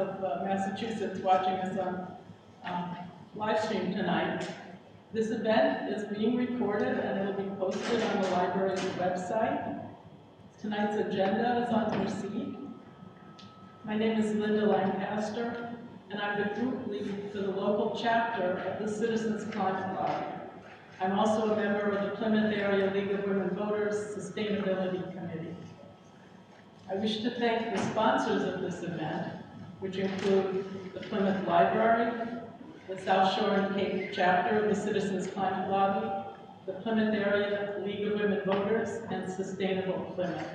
of Massachusetts watching us on live stream tonight. This event is being recorded and it will be posted on the library's website. Tonight's agenda is on your seat. My name is Linda Lancaster, and I'm the group lead for the local chapter of the Citizens Climate Lobby. I'm also a member of the Plymouth Area League of Women Voters Sustainability Committee. I wish to thank the sponsors of this event, which include the Plymouth Library, the South Shore and Cape chapter of the Citizens Climate Lobby, the Plymouth Area League of Women Voters, and Sustainable Plymouth.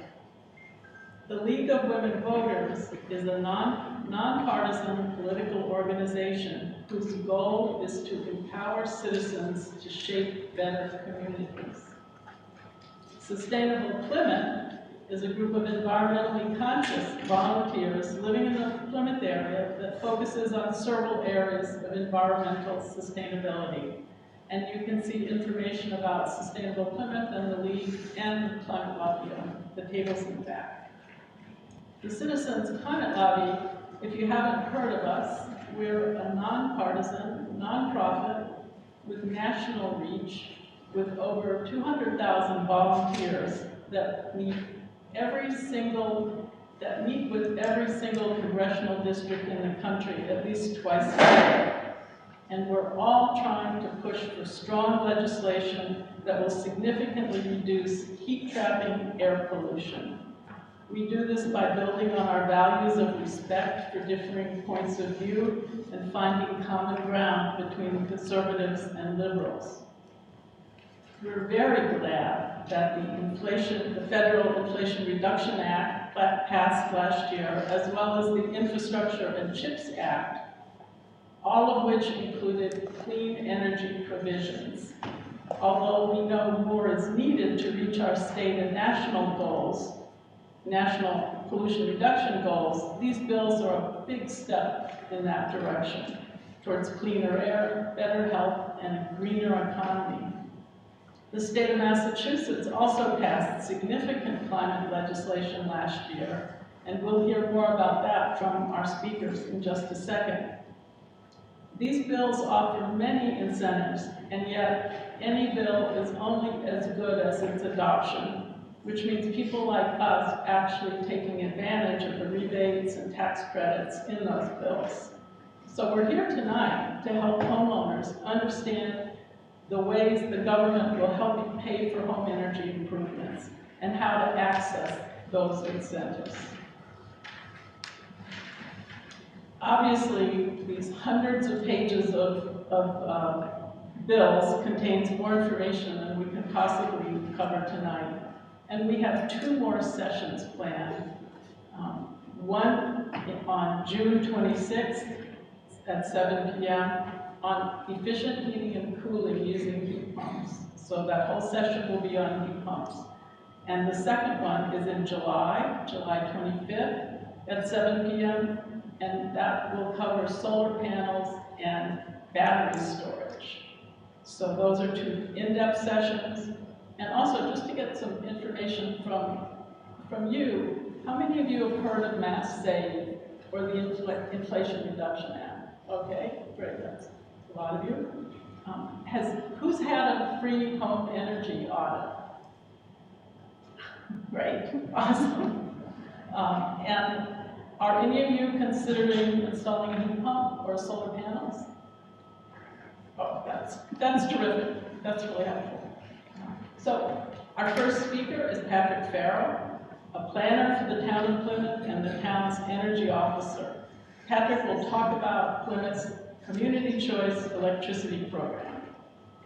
The League of Women Voters is a nonpartisan political organization whose goal is to empower citizens to shape better communities. Sustainable Plymouth is a group of environmentally conscious volunteers living in the Plymouth area that focuses on several areas of environmental sustainability. And you can see information about Sustainable Plymouth and the League and the Climate Lobby on the tables in the back. The Citizens Climate Lobby, if you haven't heard of us, we're a nonpartisan, nonprofit with national reach with over 200,000 volunteers that meet with every single congressional district in the country at least twice a year. And we're all trying to push for strong legislation that will significantly reduce heat-trapping air pollution. We do this by building on our values of respect for differing points of view and finding common ground between conservatives and liberals. We're very glad that the Federal Inflation Reduction Act passed last year, as well as the Infrastructure and CHIPS Act, all of which included clean energy provisions. Although we know more is needed to reach our state and national goals, national pollution reduction goals, these bills are a big step in that direction towards cleaner air, better health, and a greener economy. The state of Massachusetts also passed significant climate legislation last year, and we'll hear more about that from our speakers in just a second. These bills offer many incentives, and yet any bill is only as good as its adoption, which means people like us actually taking advantage of the rebates and tax credits in those bills. So we're here tonight to help homeowners understand the ways the government will help you pay for home energy improvements and how to access those incentives. Obviously, these hundreds of pages of bills contains more information than we can possibly cover tonight. And we have two more sessions planned. One on June 26th at 7 p.m. on efficient heating and cooling using heat pumps. So that whole session will be on heat pumps. And the second one is in July 25th at 7 p.m. And that will cover solar panels and battery storage. So those are two in-depth sessions. And also, just to get some information from you, how many of you have heard of Mass Save or the Inflation Reduction Act? Okay, great, that's a lot of you. Who's had a free home energy audit? Great, awesome. And are any of you considering installing a heat pump or solar panels? Oh, that's terrific. That's really helpful. So, our first speaker is Patrick Farrow, a planner for the town of Plymouth and the town's energy officer. Patrick will talk about Plymouth's Community Choice Electricity Program.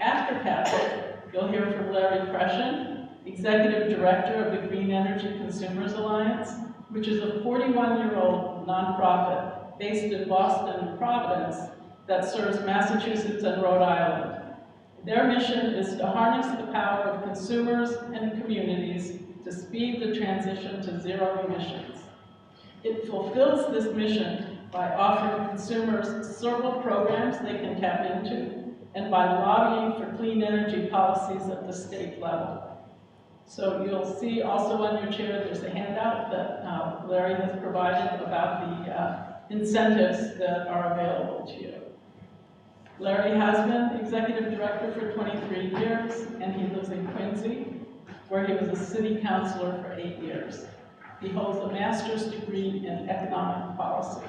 After Patrick, you'll hear from Larry Pression, Executive Director of the Green Energy Consumers Alliance, which is a 41-year-old nonprofit based in Boston and Providence that serves Massachusetts and Rhode Island. Their mission is to harness the power of consumers and communities to speed the transition to zero emissions. It fulfills this mission by offering consumers several programs they can tap into and by lobbying for clean energy policies at the state level. So you'll see also on your chair there's a handout that Larry has provided about incentives that are available to you. Larry has been executive director for 23 years, and he lives in Quincy, where he was a city councilor for 8 years. He holds a master's degree in economic policy.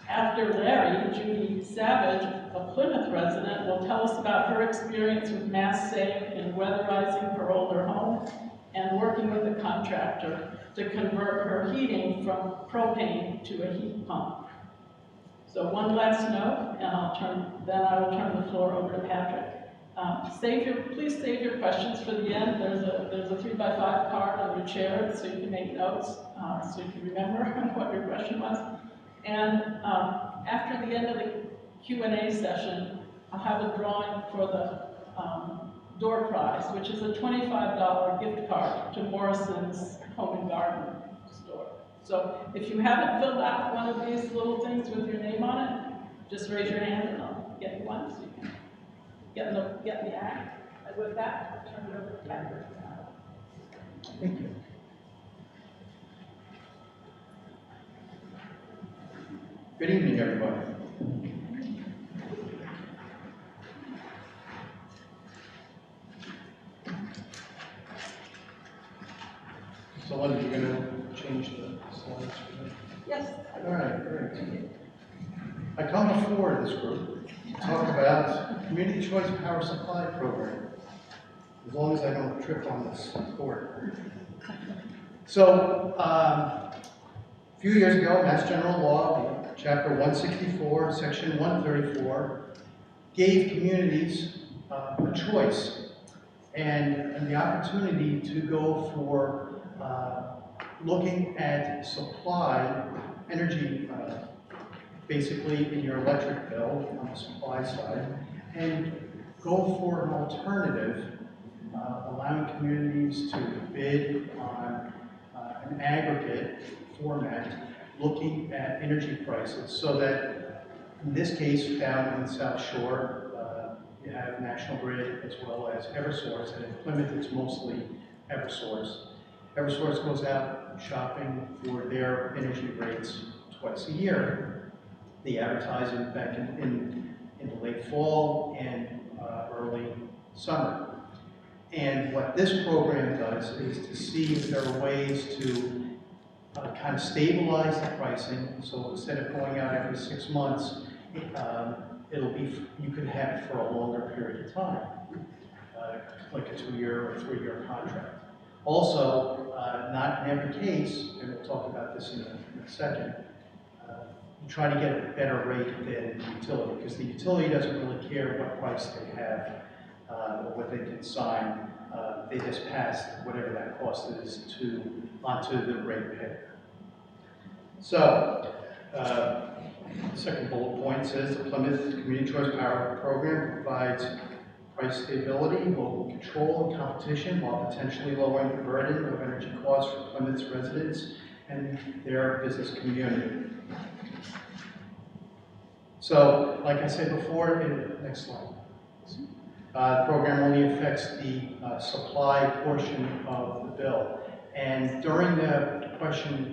After Larry, Judy Savage, a Plymouth resident, will tell us about her experience with Mass Save in weatherizing her older home and working with a contractor to convert her heating from propane to a heat pump. So one last note, and then I will turn the floor over to Patrick. Please save your questions for the end. There's a 3x5 card on your chair, so you can make notes, so you can remember what your question was. And after the end of the Q&A session, I'll have a drawing for the door prize, which is a $25 gift card to Morrison's Home and Garden store. So if you haven't filled out one of these little things with your name on it, just raise your hand and I'll get you one so you can get in the act. And with that, I'll turn it over to Patrick. Thank you. Good evening, everybody. So, Linda, you're going to change the slides for me? Yes. All right, great. I come before this group to talk about Community Choice Power Supply Program, as long as I don't trip on this cord. So, a few years ago, Mass General Law, Chapter 164, Section 134, gave communities a choice and the opportunity to go for looking at supply, energy, basically in your electric bill on the supply side, and go for an alternative, allowing communities to bid on an aggregate format, looking at energy prices, so that in this case, down in the South Shore, you have National Grid as well as Eversource, and in Plymouth it's mostly Eversource. Eversource goes out shopping for their energy rates twice a year. They advertise it back in the late fall and early summer. And what this program does is to see if there are ways to kind of stabilize the pricing. So instead of going out every 6 months, you could have it for a longer period of time, like a 2-year or 3-year contract. Also, not in every case, and we'll talk about this in a second, you try to get a better rate than the utility, because the utility doesn't really care what price they have or what they can sign. They just pass whatever that cost is onto the ratepayer. So, the second bullet point says the Plymouth Community Choice Power Program provides price stability, local control, and competition while potentially lowering the burden of energy costs for Plymouth's residents and their business community. So, like I said before, next slide. The program only affects the supply portion of the bill. And during the question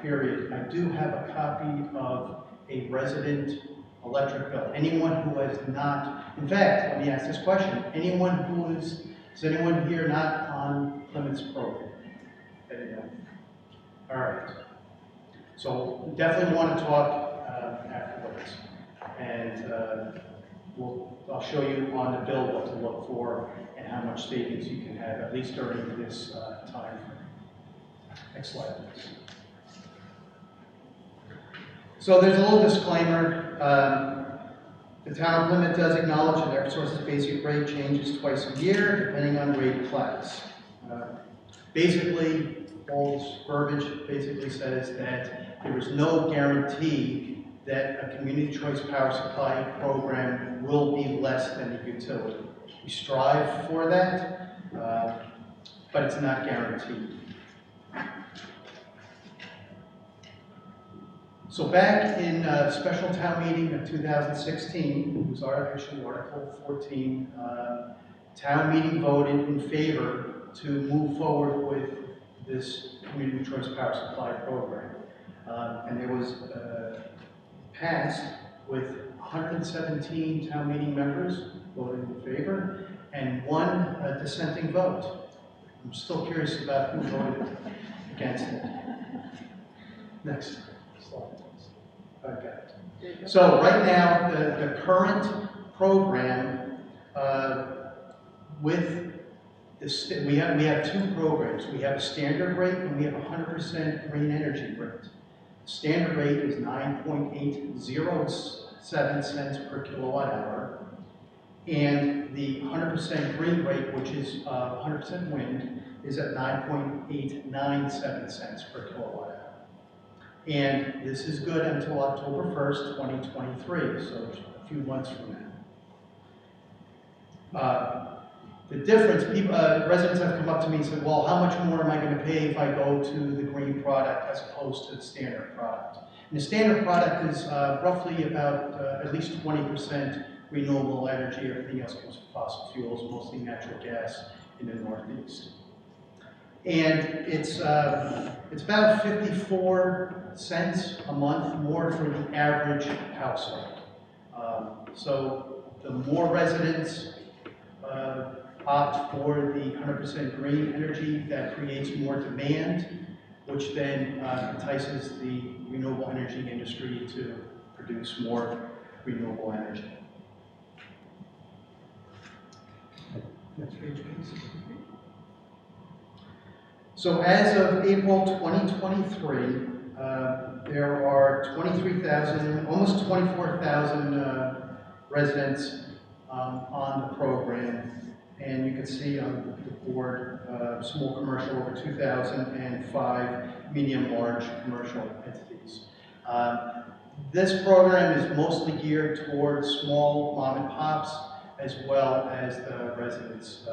period, I do have a copy of a resident electric bill. Anyone who has not, in fact, let me ask this question. Is anyone here not on Plymouth's program? All right. So definitely want to talk afterwards. And I'll show you on the bill what to look for and how much savings you can have, at least during this time. Next slide, please. So there's a little disclaimer. The town of Plymouth does acknowledge that Eversource's basic rate changes twice a year, depending on rate class. Basically, Paul's verbiage basically says that there is no guarantee that a community choice power supply program will be less than the utility. We strive for that, but it's not guaranteed. So back in special town meeting of 2016, it was actually Article 14, town meeting voted in favor to move forward with this community choice power supply program. And it was passed with 117 town meeting members voting in favor and one dissenting vote. I'm still curious about who voted against it. Next slide, please. Okay. So right now, the current program with this, we have two programs. We have a standard rate and we have 100% green energy rate. Standard rate is 9.807 cents per kilowatt hour. And the 100% green rate, which is 100% wind, is at 9.897 cents per kilowatt hour. And this is good until October 1st, 2023, so a few months from now. The difference, residents have come up to me and said, well, how much more am I going to pay if I go to the green product as opposed to the standard product? And the standard product is roughly about at least 20% renewable energy. Everything else comes from fossil fuels, mostly natural gas in the Northeast. And it's about 54 cents a month more for the average household. So the more residents opt for the 100% green energy, that creates more demand, which then entices the renewable energy industry to produce more renewable energy. Next page, please. So as of April 2023, there are 23,000, almost 24,000 residents on the program. And you can see on the board, small commercial over 2,000 and 5 medium-large commercial entities. This program is mostly geared towards small mom and pops as well as the residents.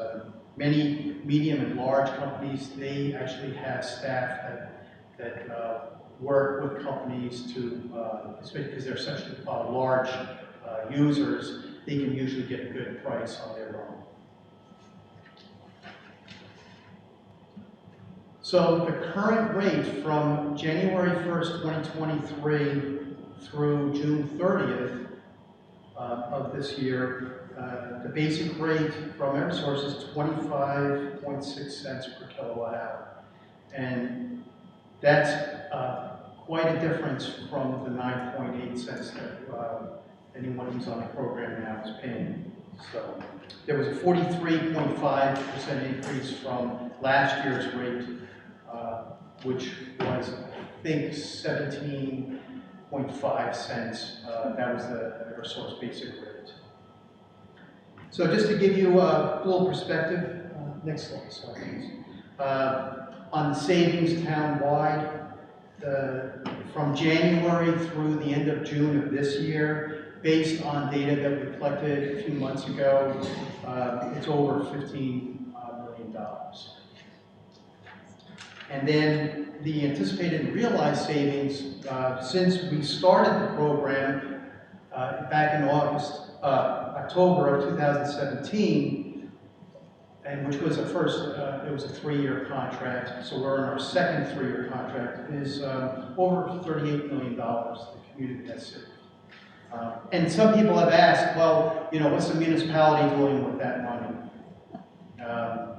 Many medium and large companies, they actually have staff that work with companies to, especially because they're such large users, they can usually get a good price on their own. So the current rate from January 1st, 2023 through June 30th of this year, the basic rate from Eversource is 25.6 cents per kilowatt hour. And that's quite a difference from the 9.8 cents that anyone who's on the program now is paying. So there was a 43.5% increase from last year's rate, which was, I think, 17.5 cents. That was the Eversource basic rate. So just to give you a little perspective, next slide, sorry, please. On the savings town-wide, from January through the end of June of this year, based on data that we collected a few months ago, it's over $15 million. And then the anticipated realized savings, since we started the program back in October of 2017, and which was it was a 3-year contract, so we're in our second 3-year contract, is over $38 million the community has saved. And some people have asked, well, you know, what's the municipality doing with that money? I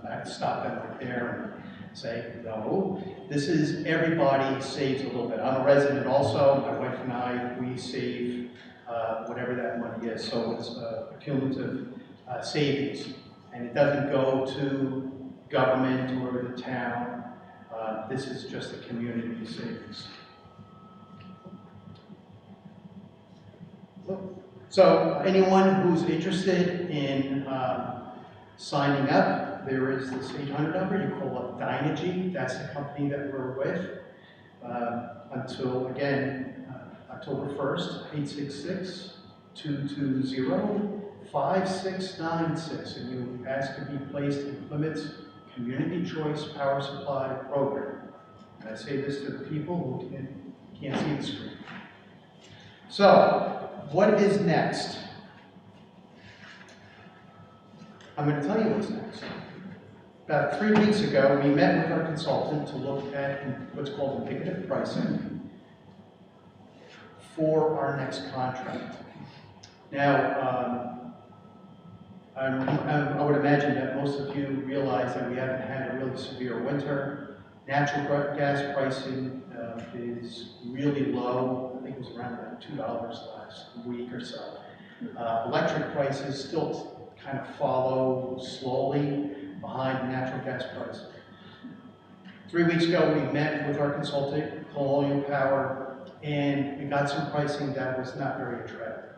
have to stop them right there and say, no, this is everybody saves a little bit. I'm a resident also, my wife and I, we save whatever that money is. So it's a cumulative savings. And it doesn't go to government or the town. This is just a community savings. So anyone who's interested in signing up, there is this 800 number. You call up Dynegy. That's the company that we're with. Until, again, October 1st, 866-220-5696. And you ask to be placed in Plymouth's Community Choice Power Supply Program. And I say this to the people who can't see the screen. So, what is next? I'm going to tell you what's next. About 3 weeks ago, we met with our consultant to look at what's called indicative pricing. for our next contract. Now, I would imagine that most of you realize that we haven't had a really severe winter. Natural gas pricing is really low. I think it was around about $2 last week or so. Electric prices still kind of follow slowly behind natural gas prices. 3 weeks ago, we met with our consultant, Colonial Power, and we got some pricing that was not very attractive.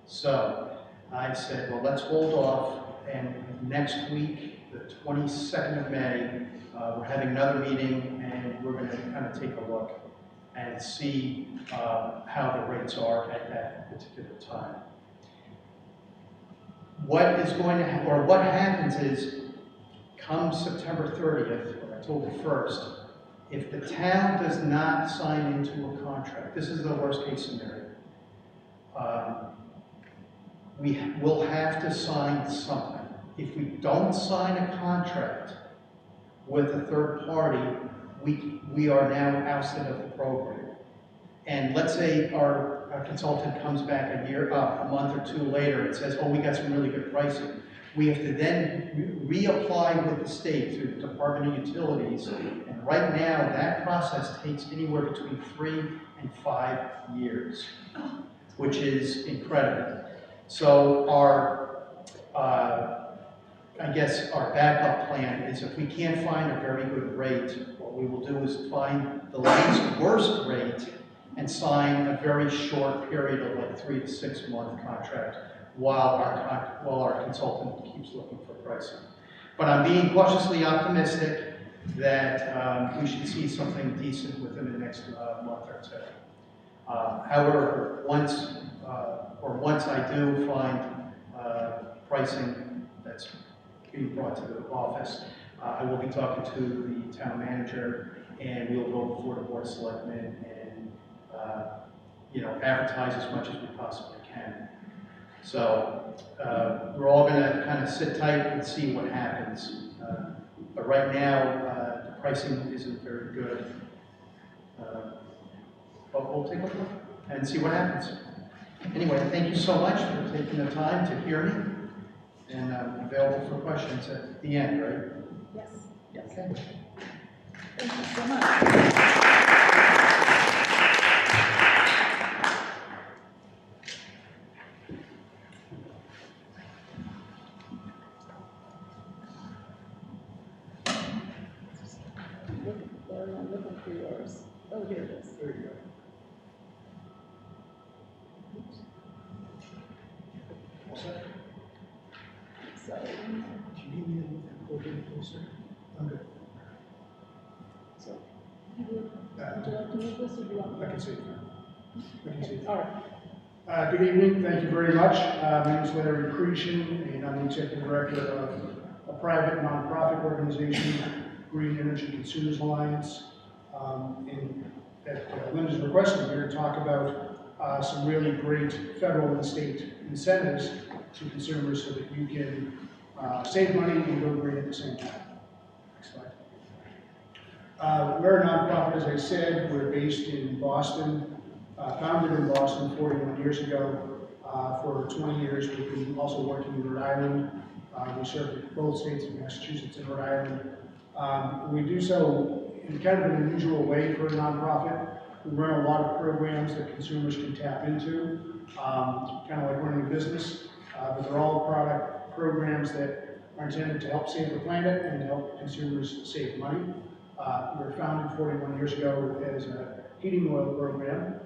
So I said, well, let's hold off, and next week, the 22nd of May, we're having another meeting, and we're going to kind of take a look and see how the rates are at that particular time. What is going to happen, or what happens is, come September 30th, or October 1st, if the town does not sign into a contract, this is the worst case scenario, we will have to sign something. If we don't sign a contract with a third party, we are now ousted of the program. And let's say our consultant comes back a month or two later and says, oh, we got some really good pricing. We have to then reapply with the state through the Department of Utilities. And right now, that process takes anywhere between 3 and 5 years, which is incredible. So I guess our backup plan is if we can't find a very good rate, what we will do is find the least worst rate and sign a very short period of like 3 to 6 month contract while our consultant keeps looking for pricing. But I'm being cautiously optimistic that we should see something decent within the next month or two. However, once I do find pricing that's being brought to the office, I will be talking to the town manager, and we'll go before the board of selectmen and advertise as much as we possibly can. So we're all going to kind of sit tight and see what happens. But right now, the pricing isn't very good. But we'll take a look and see what happens. Anyway, thank you so much for taking the time to hear me, and I'm available for questions at the end, right? Yes. Yes. Okay. Thank you so much. I'm looking for yours. Oh, here it is. There you go. All set? So, Do you need me to move that podium closer? I'm good. so would you like to move this, or do you want? I can see it. I can see it. All right. Good evening, thank you very much. My name is Larry Cretion, and I'm the Executive Director of a private nonprofit organization, Green Energy Consumers Alliance. At Linda's request, we're here to talk about some really great federal and state incentives to consumers so that you can save money and go green at the same time. Next slide. We're a nonprofit, as I said. We're based in Boston, founded in Boston 41 years ago. For 20 years, we've been also working in Rhode Island. We serve both states of Massachusetts and Rhode Island. We do so in kind of an unusual way for a nonprofit. We run a lot of programs that consumers can tap into, kind of like running a business, but they're all product programs that are intended to help save the planet and help consumers save money. We were founded 41 years ago as a heating oil program.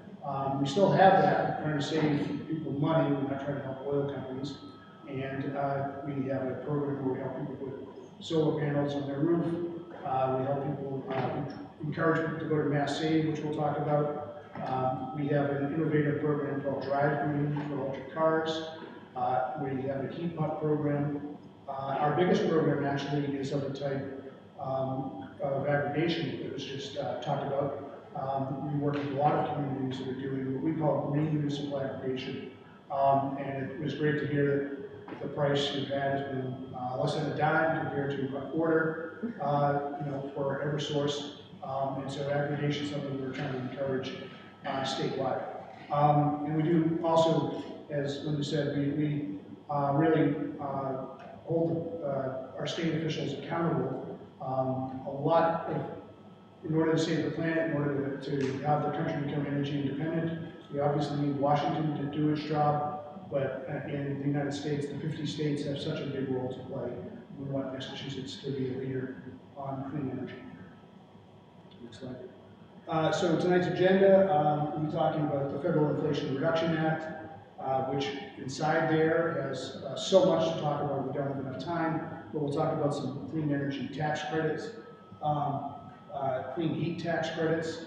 We still have that. We're trying to save people money. We're not trying to help oil companies. And we have a program where we help people put solar panels on their roof. We help people, encourage people to go to Mass Save, which we'll talk about. We have an innovative program called Drive Green for electric cars. We have a heat pump program. Our biggest program actually is of the type of aggregation that was just talked about. We work with a lot of communities that are doing what we call green municipal aggregation. And it was great to hear that the price you've had has been less than a dime compared to a quarter, for Eversource. And so aggregation is something we're trying to encourage statewide. And we do also, as Linda said, we really hold our state officials accountable. A lot of, in order to save the planet, in order to have the country become energy independent, we obviously need Washington to do its job, but in the United States, the 50 states have such a big role to play. We want Massachusetts to be a leader on clean energy. Next slide. So tonight's agenda, we'll be talking about the Federal Inflation Reduction Act, which inside there has so much to talk about, we don't have enough time, but we'll talk about some clean energy tax credits, clean heat tax credits,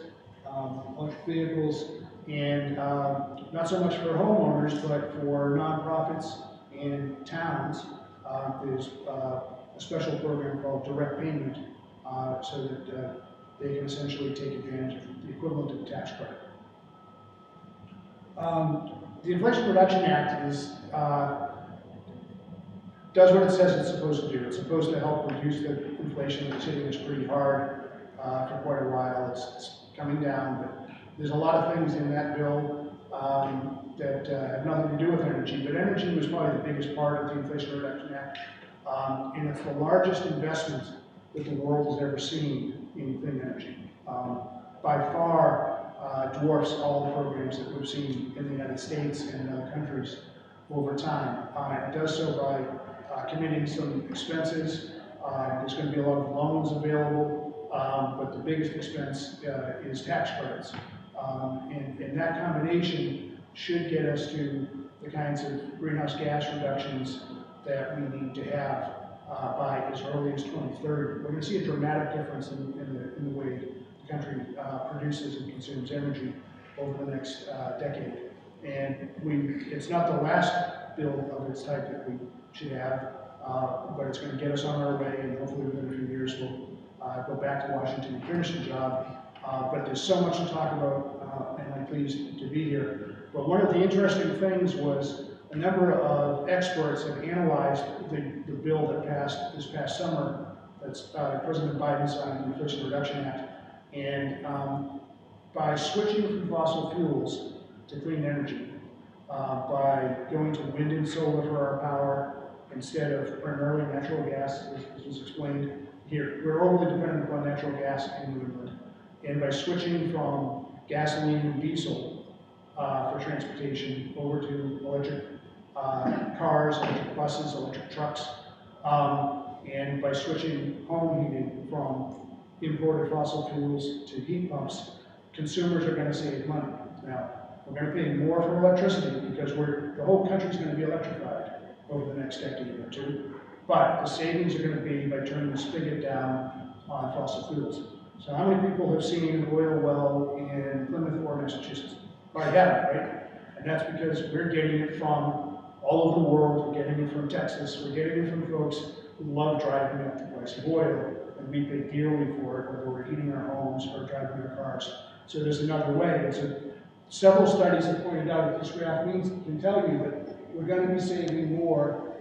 electric vehicles, and not so much for homeowners, but for nonprofits and towns. There's a special program called direct payment, so that they can essentially take advantage of the equivalent of a tax credit. The Inflation Reduction Act does what it says it's supposed to do. It's supposed to help reduce the inflation that's hitting us pretty hard for quite a while. It's coming down, but there's a lot of things in that bill that have nothing to do with energy. But energy was probably the biggest part of the Inflation Reduction Act, and it's the largest investment that the world has ever seen in clean energy. By far, dwarfs all the programs that we've seen in the United States and in other countries over time. It does so by committing some expenses. There's going to be a lot of loans available, but the biggest expense is tax credits. And that combination should get us to the kinds of greenhouse gas reductions that we need to have by as early as 2030. We're going to see a dramatic difference in the way the country produces and consumes energy over the next decade. And it's not the last bill of its type that we should have, but it's going to get us on our way, and hopefully within a few years we'll go back to Washington and finish the job. But there's so much to talk about, and I'm pleased to be here. But one of the interesting things was a number of experts have analyzed the bill that passed this past summer, that's President Biden signed, the Inflation Reduction Act. And by switching from fossil fuels to clean energy, by going to wind and solar for our power instead of primarily natural gas, as was explained here. We're overly dependent upon natural gas in New England. And by switching from gasoline and diesel for transportation over to electric cars, electric buses, electric trucks, and by switching home heating from imported fossil fuels to heat pumps, consumers are going to save money. Now, we're going to pay more for electricity because the whole country's going to be electrified over the next decade or two, but the savings are going to be by turning the spigot down on fossil fuels. So how many people have seen an oil well in Plymouth or Massachusetts? Probably haven't, right? And that's because we're getting it from all over the world. We're getting it from Texas. We're getting it from folks who love driving up the price of oil, and we pay dearly for it, whether we're heating our homes or driving our cars. So there's another way. And so several studies have pointed out that this graph can tell you that we're going to be saving more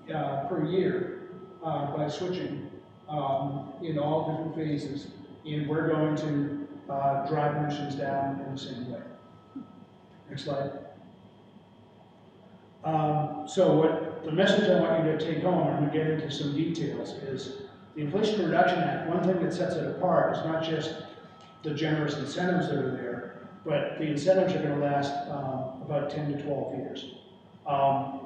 per year by switching in all different phases, and we're going to drive emissions down in the same way. Next slide. So what the message I want you to take home, and we get into some details, is the Inflation Reduction Act. One thing that sets it apart is not just the generous incentives that are there, but the incentives are going to last about 10 to 12 years.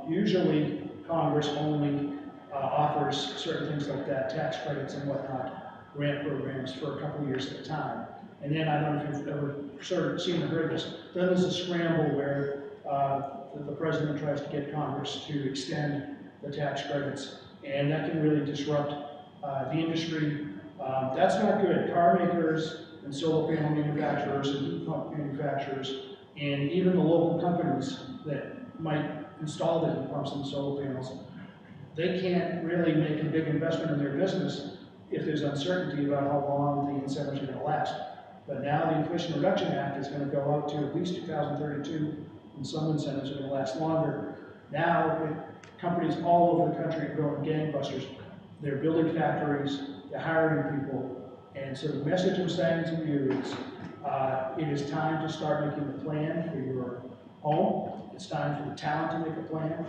Usually, Congress only offers certain things like that, tax credits and whatnot, grant programs for a couple of years at a time. And then, I don't know if you've ever sort of seen or heard this, then there's a scramble where the president tries to get Congress to extend the tax credits, and that can really disrupt the industry. That's not good. Car makers and solar panel manufacturers and heat pump manufacturers, and even the local companies that might install the heat pumps and solar panels, they can't really make a big investment in their business if there's uncertainty about how long the incentives are going to last. But now the Inflation Reduction Act is going to go out to at least 2032, and some incentives are going to last longer. Now, companies all over the country are growing gangbusters. They're building factories, they're hiring people, and so the message I'm saying to you is It is time to start making a plan for your home. It's time for the town to make a plan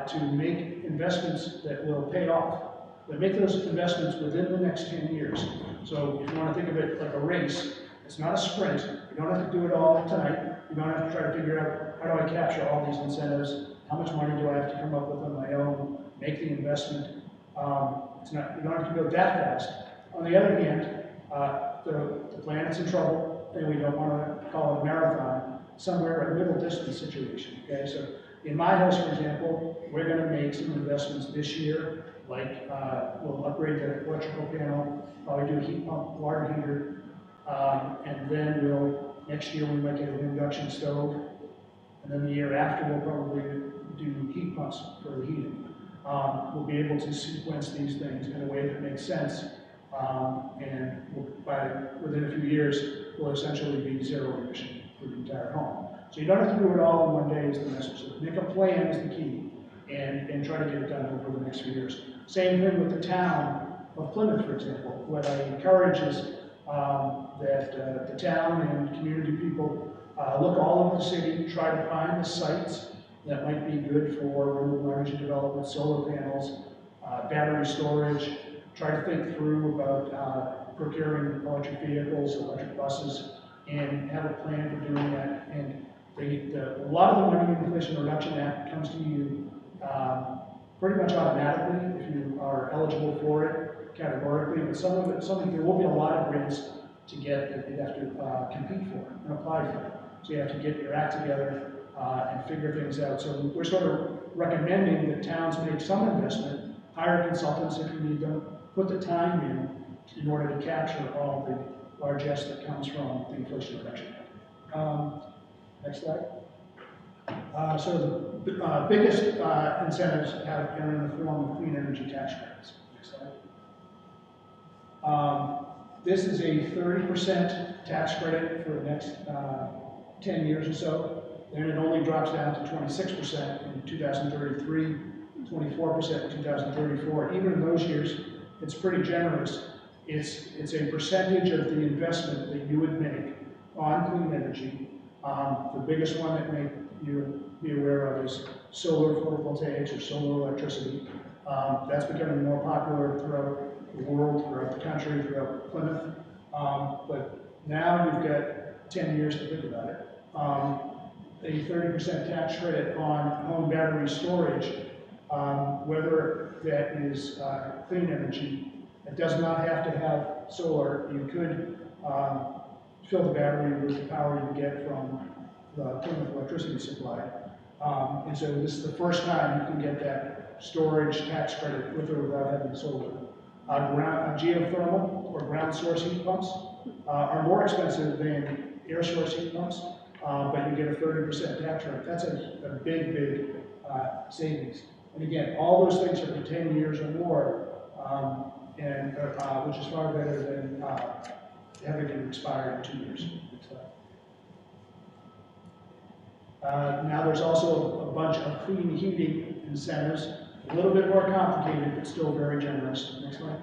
to make investments that will pay off. But make those investments within the next 10 years. So if you want to think of it like a race, it's not a sprint. You don't have to do it all tonight. You don't have to try to figure out, how do I capture all these incentives? How much money do I have to come up with on my own? Make the investment. You don't have to go that fast. On the other hand, the planet's in trouble, and we don't want to call it a marathon, somewhere a middle distance situation, okay? So in my house, for example, we're going to make some investments this year, like we'll upgrade the electrical panel, probably do a heat pump, water heater, and then next year we might get an induction stove, and then the year after we'll probably do heat pumps for the heating. We'll be able to sequence these things in a way that makes sense, and within a few years, we'll essentially be zero emission for the entire home. So you don't have to do it all in one day is the message. So make a plan is the key, and try to get it done over the next few years. Same thing with the town of Plymouth, for example. What I encourage is that the town and community people look all over the city, try to find the sites that might be good for renewable energy development, solar panels, battery storage. Try to think through about procuring electric vehicles, electric buses, and have a plan for doing that. And a lot of the money in the Inflation Reduction Act comes to you pretty much automatically if you are eligible for it categorically, but there will be a lot of grants to get that you have to compete for and apply for. So you have to get your act together and figure things out. So we're sort of recommending that towns make some investment, hire consultants if you need them, put the time in order to capture all the largesse that comes from the Inflation Reduction Act. Next slide. So the biggest incentives are in the form of clean energy tax credits. Next slide. This is a 30% tax credit for the next 10 years or so. Then it only drops down to 26% in 2033, 24% in 2034. Even in those years, it's pretty generous. It's a percentage of the investment that you would make on clean energy. The biggest one that you be aware of is solar photovoltaics or solar electricity. That's becoming more popular throughout the world, throughout the country, throughout Plymouth. But now you've got 10 years to think about it. A 30% tax credit on home battery storage, whether that is clean energy. It does not have to have solar. You could fill the battery with the power you get from the Plymouth electricity supply. And so this is the first time you can get that storage tax credit with or without having solar. Geothermal or ground source heat pumps are more expensive than air source heat pumps, but you get a 30% tax rate. That's a big, big savings. And again, all those things are for 10 years or more, which is far better than having it expire in 2 years. Now there's also a bunch of clean heating incentives, a little bit more complicated, but still very generous. Next slide.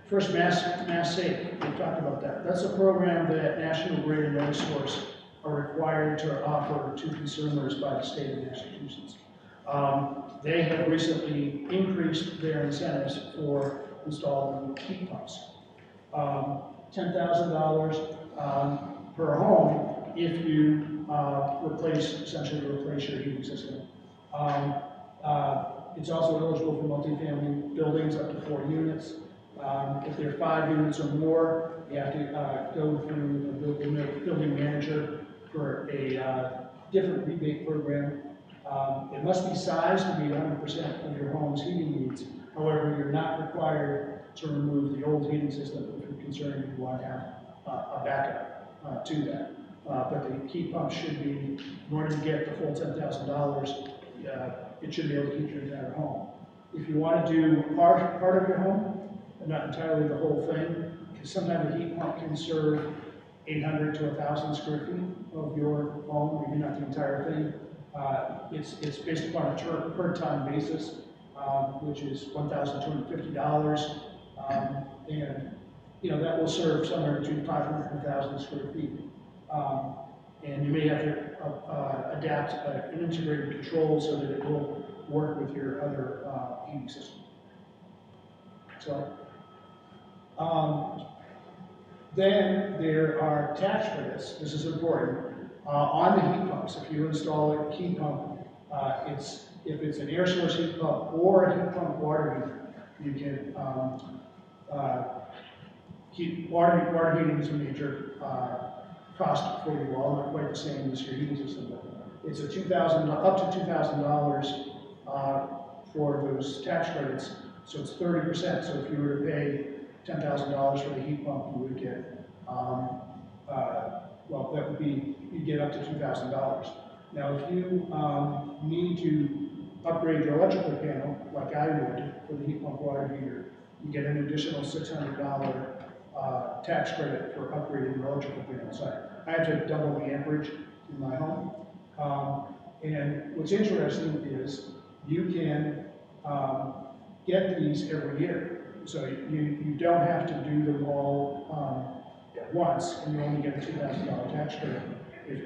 First, Mass Safe, we talked about that. That's a program that National Grid and Eversource are required to offer to consumers by the state of Massachusetts. They have recently increased their incentives for installing heat pumps. $10,000 per home if you essentially replace your heating system. It's also eligible for multifamily buildings up to 4 units. If there are 5 units or more, you have to go through a building manager for a different rebate program. It must be sized to meet 100% of your home's heating needs. However, you're not required to remove the old heating system if you're concerned you want to have a backup to that. But the heat pump should be, in order to get the full $10,000, it should be able to heat your entire home. If you want to do part of your home, and not entirely the whole thing, because sometimes a heat pump can serve 800 to 1,000 square feet of your home, maybe not the entire thing. It's based upon a per ton basis, which is $1,250. And that will serve somewhere between 500 and 1,000 square feet. And you may have to adapt an integrated control so that it will work with your other heating system. So, then there are tax credits. This is important. On the heat pumps, if you install a heat pump, if it's an air source heat pump or a heat pump water heater, you can water heating is a major cost for you all, not quite the same as your heating system, but it's up to $2,000 for those tax credits, so it's 30%. So if you were to pay $10,000 for the heat pump, you would get, well, that would be, you'd get up to $2,000. Now, if you need to upgrade your electrical panel, like I would for the heat pump water heater, you get an additional $600 tax credit for upgrading your electrical panel. So I have to double the amperage in my home. And what's interesting is you can get these every year. So you don't have to do them all at once, and you only get a $2,000 tax credit.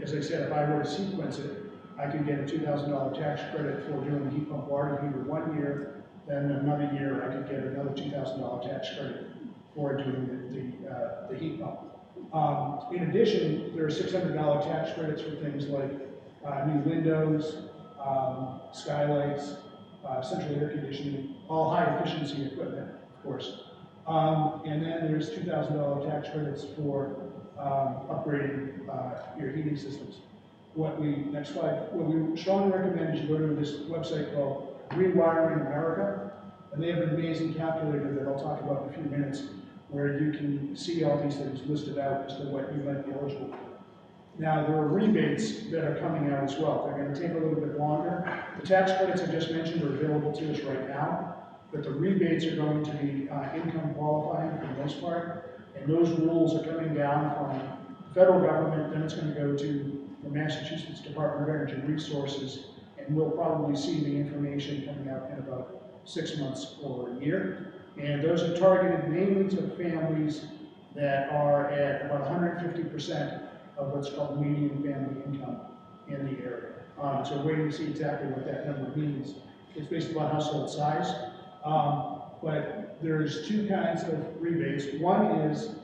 As I said, if I were to sequence it, I could get a $2,000 tax credit for doing the heat pump water heater 1 year, then another year I could get another $2,000 tax credit for doing the heat pump. In addition, there are $600 tax credits for things like new windows, skylights, central air conditioning, all high efficiency equipment, of course. And then there's $2,000 tax credits for upgrading your heating systems. Next slide, what we strongly recommend is you go to this website called Rewiring America, and they have an amazing calculator that I'll talk about in a few minutes, where you can see all these things listed out as to what you might be eligible for. Now, there are rebates that are coming out as well. They're going to take a little bit longer. The tax credits I just mentioned are available to us right now, but the rebates are going to be income qualifying for the most part, and those rules are coming down from the federal government, then it's going to go to the Massachusetts Department of Energy Resources, and we'll probably see the information coming out in about 6 months or a year. And those are targeted mainly to families that are at about 150% of what's called median family income in the area. So we're waiting to see exactly what that number means. It's based upon household size. But there's two kinds of rebates. One is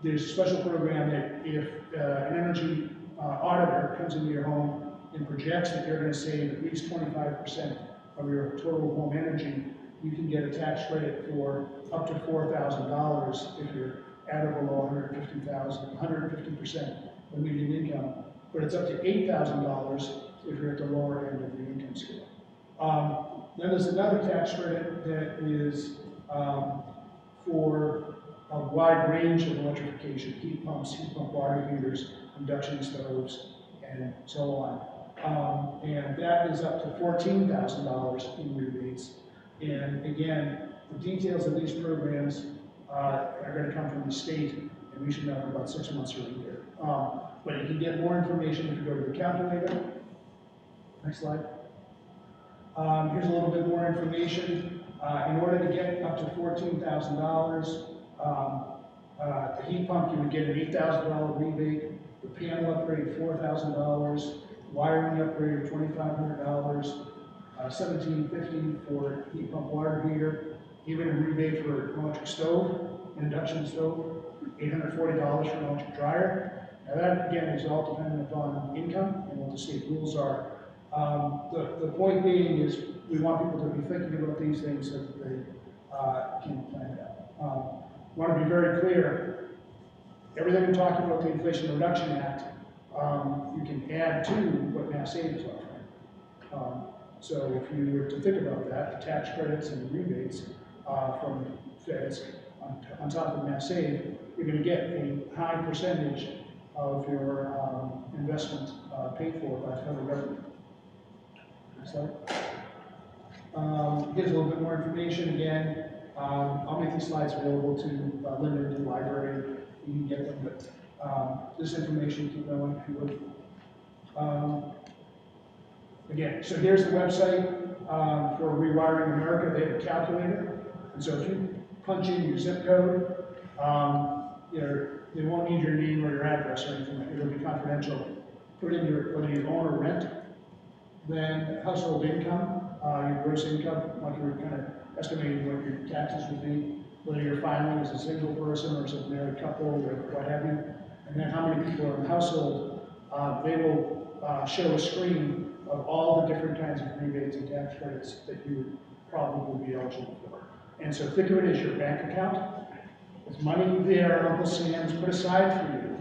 there's a special program that if an energy auditor comes into your home and projects that you're going to save at least 25% of your total home energy, you can get a tax credit for up to $4,000 if you're at or below 150% of median income, but it's up to $8,000 if you're at the lower end of the income scale. Then there's another tax credit that is for a wide range of electrification, heat pumps, heat pump water heaters, induction stoves, and so on. And that is up to $14,000 in rebates. And again, the details of these programs are going to come from the state, and we should know in about 6 months or a year. But you can get more information if you go to the calculator. Next slide. Here's a little bit more information. In order to get up to $14,000, the heat pump, you would get an $8,000 rebate, the panel upgrade, $4,000, wiring upgrade, $2,500, $1,750 for heat pump water heater, even a rebate for an electric stove, induction stove, $840 for an electric dryer. Now that, again, is all dependent upon income and what the state rules are. The point being is we want people to be thinking about these things so that they can plan it out. I want to be very clear, everything I'm talking about the Inflation Reduction Act, you can add to what Mass Save is offering. So if you were to think about that, the tax credits and the rebates from feds on top of Mass Save, you're going to get a high percentage of your investment paid for by the federal government. Next slide. Here's a little bit more information again. I'll make these slides available to Linda in the library. You can get them, but this information, keep going if you would. Again, so here's the website for Rewiring America. They have a calculator. And so if you punch in your zip code They won't need your name or your address or anything, it'll be confidential. Put in whether you own or rent, then household income, your gross income, like you're kind of estimating what your taxes would be, whether you're filing as a single person or as a married couple or what have you, and then how many people are in the household. They will show a screen of all the different kinds of rebates and tax credits that you would probably be eligible for. And so think of it as your bank account. There's money there, Uncle Sam's put aside for you.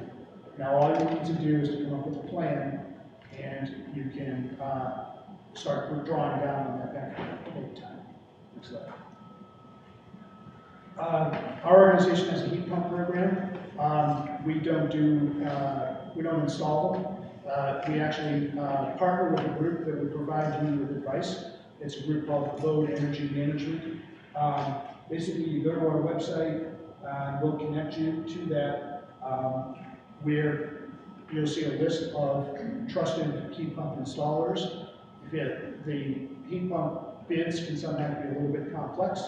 Now all you need to do is to come up with a plan, and you can start withdrawing down on that bank account over time. Next slide. Our organization has a heat pump program. We don't install them. We actually partner with a group that would provide you with advice. It's a group called Abode Energy Management. Basically, you go to our website, we'll connect you to that, where you'll see a list of trusted heat pump installers. The heat pump bids can sometimes be a little bit complex.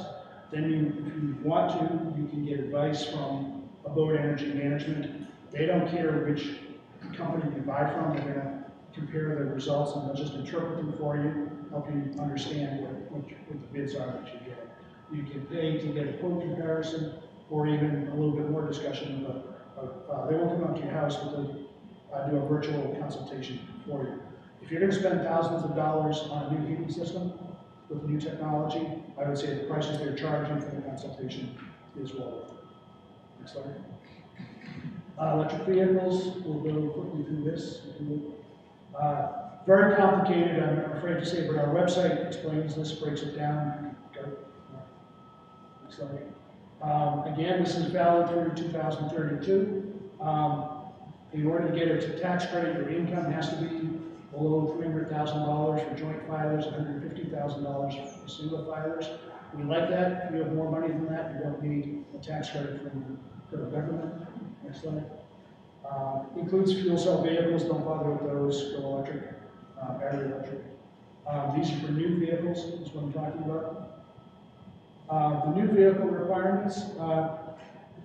Then if you want to, you can get advice from Abode Energy Management. They don't care which company you buy from. They're going to compare the results and they'll just interpret them for you, help you understand what the bids are that you get. You can pay to get a quote comparison or even a little bit more discussion. They won't come up to your house, but they'll do a virtual consultation for you. If you're going to spend thousands of dollars on a new heating system with new technology, I would say the prices they're charging for the consultation is well worth it. Next slide. Electric vehicles, we'll go quickly through this. Very complicated, I'm afraid to say, but our website explains this, breaks it down. Go. Next slide. Again, this is valid through 2032. In order to get a tax credit, your income has to be below $300,000 for joint filers, $150,000 for single filers. We like that. If you have more money than that, you don't need a tax credit from the government. Next slide. Includes fuel cell vehicles, don't bother with those, go electric, battery electric. These are for new vehicles, is what I'm talking about. The new vehicle requirements,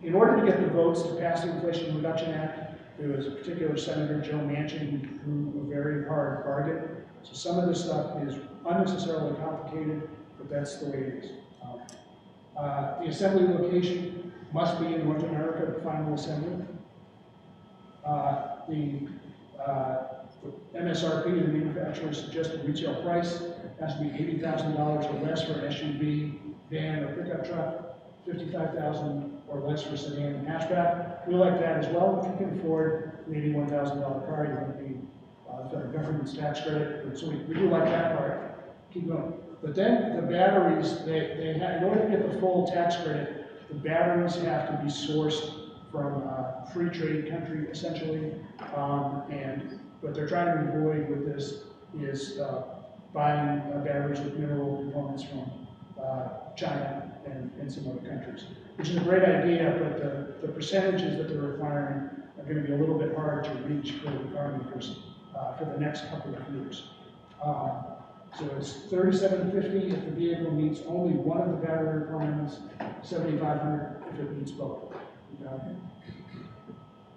in order to get the votes to pass the Inflation Reduction Act, there was a particular Senator, Joe Manchin, who drew a very hard bargain. So some of this stuff is unnecessarily complicated, but that's the way it is. The assembly location must be in North America, the final assembly. The MSRP, the manufacturer's suggested retail price, has to be $80,000 or less for an SUV, van, or pickup truck, $55,000 or less for sedan and hatchback. We like that as well. If you can afford an $81,000 car, you don't need the federal government's tax credit. So we do like that part. Keep going. But then the batteries, they have, in order to get the full tax credit, the batteries have to be sourced from a free trade country, essentially. And what they're trying to avoid with this is buying batteries with mineral components from China and some other countries, which is a great idea, but the percentages that they're requiring are going to be a little bit hard to reach for the car makers for the next couple of years. So it's $3,750 if the vehicle meets only one of the battery requirements, $7,500 if it meets both. Okay.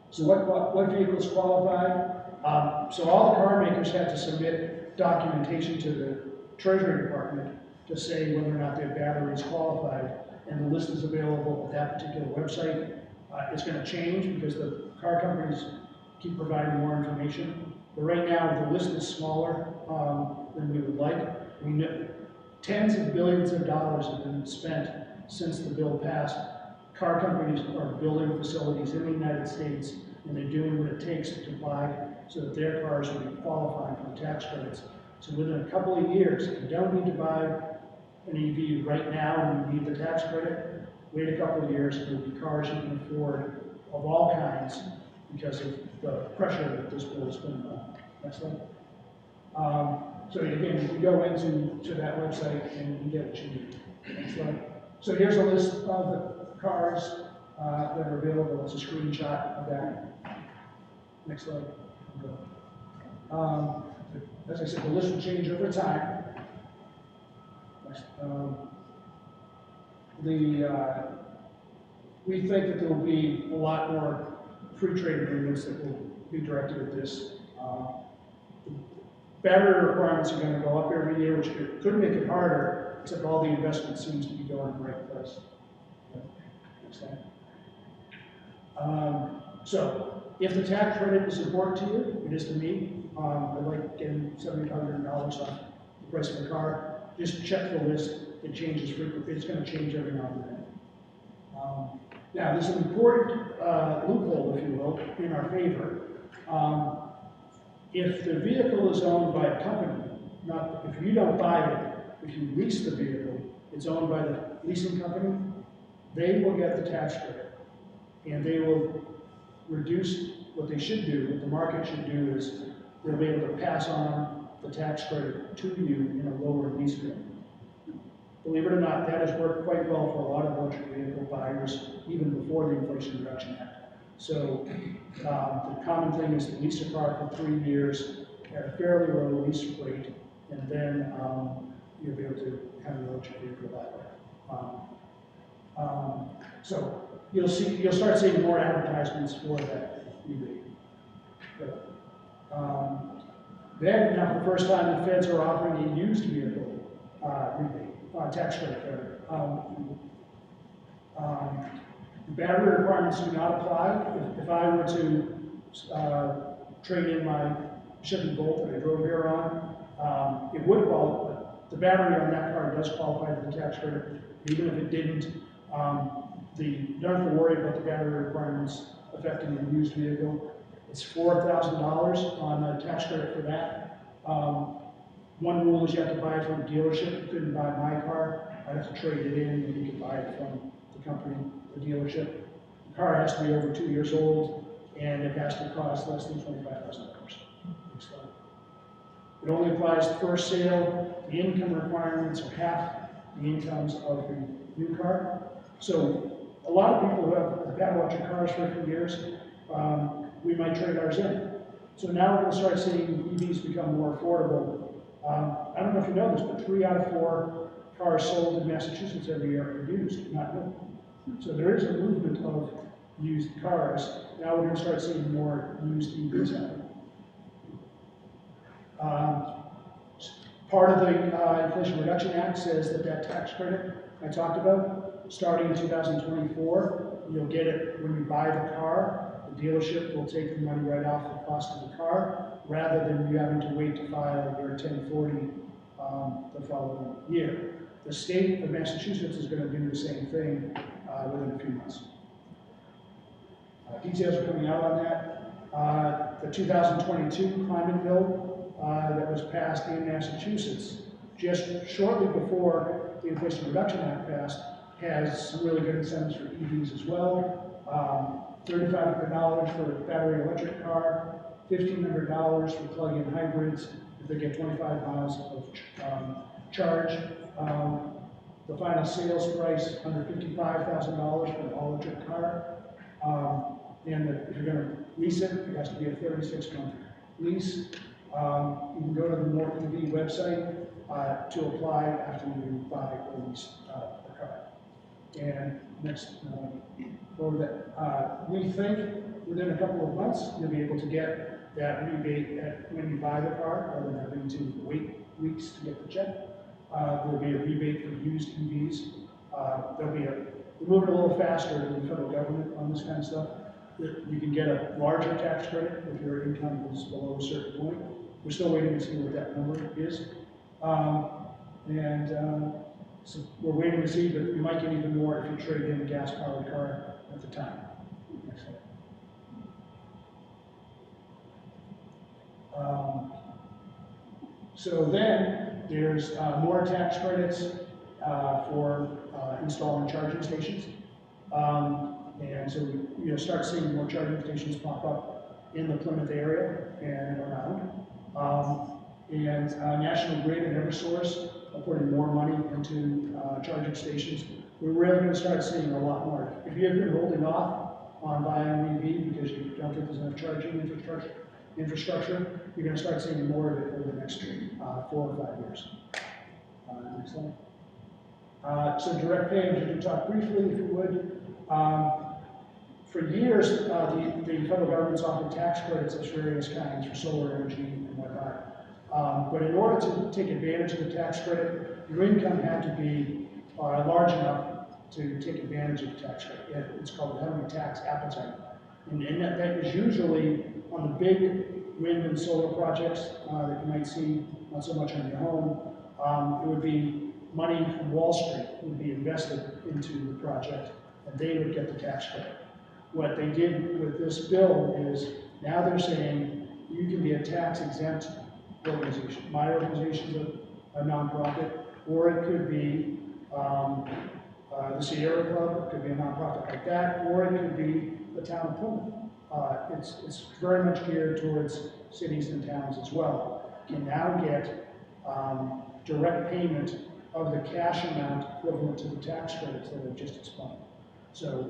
So what vehicles qualify? So all the car makers had to submit documentation to the Treasury Department to say whether or not their battery is qualified, and the list is available at that particular website. It's going to change because the car companies keep providing more information. But right now, the list is smaller than we would like. We know tens of billions of dollars have been spent since the bill passed. Car companies are building facilities in the United States, and they're doing what it takes to apply so that their cars will be qualifying for tax credits. So within a couple of years, if you don't need to buy an EV right now and you need the tax credit, wait a couple of years and there'll be cars you can afford of all kinds because of the pressure that this bill has been on. Next slide. So again, you can go into that website and you get what you need. Next slide. So here's a list of the cars that are available. It's a screenshot of that. Next slide. As I said, the list will change over time. Next, we think that there will be a lot more free trade agreements that will be directed at this. Battery requirements are going to go up every year, which could make it harder, except all the investment seems to be going in the right place. Next slide. So, if the tax credit is important to you, it is to me. I like getting $7,500 off the price of a car. Just check the list. It changes frequently. It's going to change every now and then. Now, there's an important loophole, if you will, in our favor. If the vehicle is owned by a company, not if you don't buy it, if you lease the vehicle, it's owned by the leasing company, they will get the tax credit. And they will reduce what they should do, what the market should do is they'll be able to pass on the tax credit to you in a lower lease bill. Believe it or not, that has worked quite well for a lot of electric vehicle buyers, even before the Inflation Reduction Act. So the common thing is to lease a car for 3 years at a fairly low lease rate, and then you'll be able to have an electric vehicle that way. So you'll start seeing more advertisements for that rebate. Then, now for the first time, the feds are offering a used vehicle rebate, tax credit. The battery requirements do not apply. If I were to trade in my Chevy Bolt that I drove here on, it would qualify. The battery on that car does qualify for the tax credit. Even if it didn't, you don't have to worry about the battery requirements affecting the used vehicle. It's $4,000 on the tax credit for that. One rule is you have to buy it from a dealership. You couldn't buy my car. I'd have to trade it in, and you could buy it from the company, the dealership. The car has to be over 2 years old, and it has to cost less than $25,000. It only applies to first sale. The income requirements are half the incomes of the new car. So a lot of people who have had electric cars for a few years, we might trade ours in. So now we're going to start seeing EVs become more affordable. I don't know if you know this, but 3 out of 4 cars sold in Massachusetts every year are used, not new. So there is a movement of used cars. Now we're going to start seeing more used EVs happen. Part of the Inflation Reduction Act says that tax credit I talked about, starting in 2024, you'll get it when you buy the car. The dealership will take the money right off the cost of the car, rather than you having to wait to file your 1040 the following year. The state of Massachusetts is going to do the same thing within a few months. Details are coming out on that. The 2022 climate bill that was passed in Massachusetts just shortly before the Inflation Reduction Act passed has some really good incentives for EVs as well. $3,500 for a battery electric car, $1,500 for plug-in hybrids if they get 25 miles of charge. The final sales price under $55,000 for an all-electric car. And if you're going to lease it, it has to be a 36-month lease. You can go to the More EV website to apply after you buy or lease the car. And next, over that. We think within a couple of months you'll be able to get that rebate when you buy the car, rather than having to wait weeks to get the check. There'll be a rebate for used EVs. We're moving a little faster than the federal government on this kind of stuff. You can get a larger tax credit if your income is below a certain point. We're still waiting to see what that number is. So we're waiting to see, but you might get even more if you trade in a gas-powered car at the time. Next slide. So then there's more tax credits for installing charging stations. And so you'll start seeing more charging stations pop up in the Plymouth area and around. National Grid and Eversource are putting more money into charging stations. We're really going to start seeing a lot more. If you've been holding off on buying an EV because you don't think there's enough charging infrastructure, you're going to start seeing more of it over the next 4 or 5 years. Next slide. So direct pay, I'm just going to talk briefly, if you would. For years, the federal government's offered tax credits of various kinds for solar energy and whatnot. But in order to take advantage of the tax credit, your income had to be large enough to take advantage of the tax credit. It's called having a tax appetite. And that is usually on the big wind and solar projects that you might see, not so much on your home. It would be money from Wall Street would be invested into the project, and they would get the tax credit. What they did with this bill is now they're saying you can be a tax exempt organization. My organization's a nonprofit, or it could be the Sierra Club, it could be a nonprofit like that, or it could be the town of Plymouth. It's very much geared towards cities and towns as well. You can now get direct payment of the cash amount equivalent to the tax credits that I've just explained. So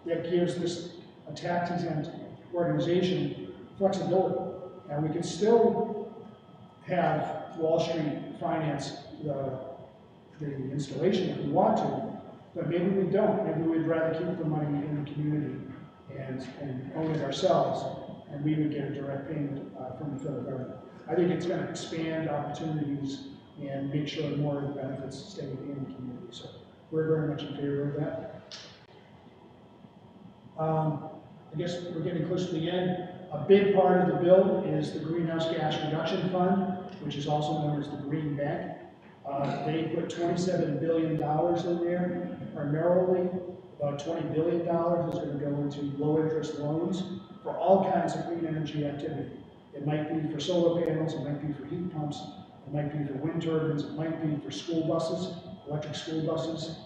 that gives this a tax exempt organization flexibility. And we can still have Wall Street finance the installation if we want to, but maybe we don't. Maybe we'd rather keep the money in the community and own it ourselves, and we would get a direct payment from the federal government. I think it's going to expand opportunities and make sure more of the benefits stay in the community. So we're very much in favor of that. I guess we're getting close to the end. A big part of the bill is the Greenhouse Gas Reduction Fund, which is also known as the Green Bank. They put $27 billion in there. Primarily, about $20 billion is going to go into low-interest loans for all kinds of clean energy activity. It might be for solar panels, it might be for heat pumps, it might be for wind turbines, it might be for school buses, electric school buses,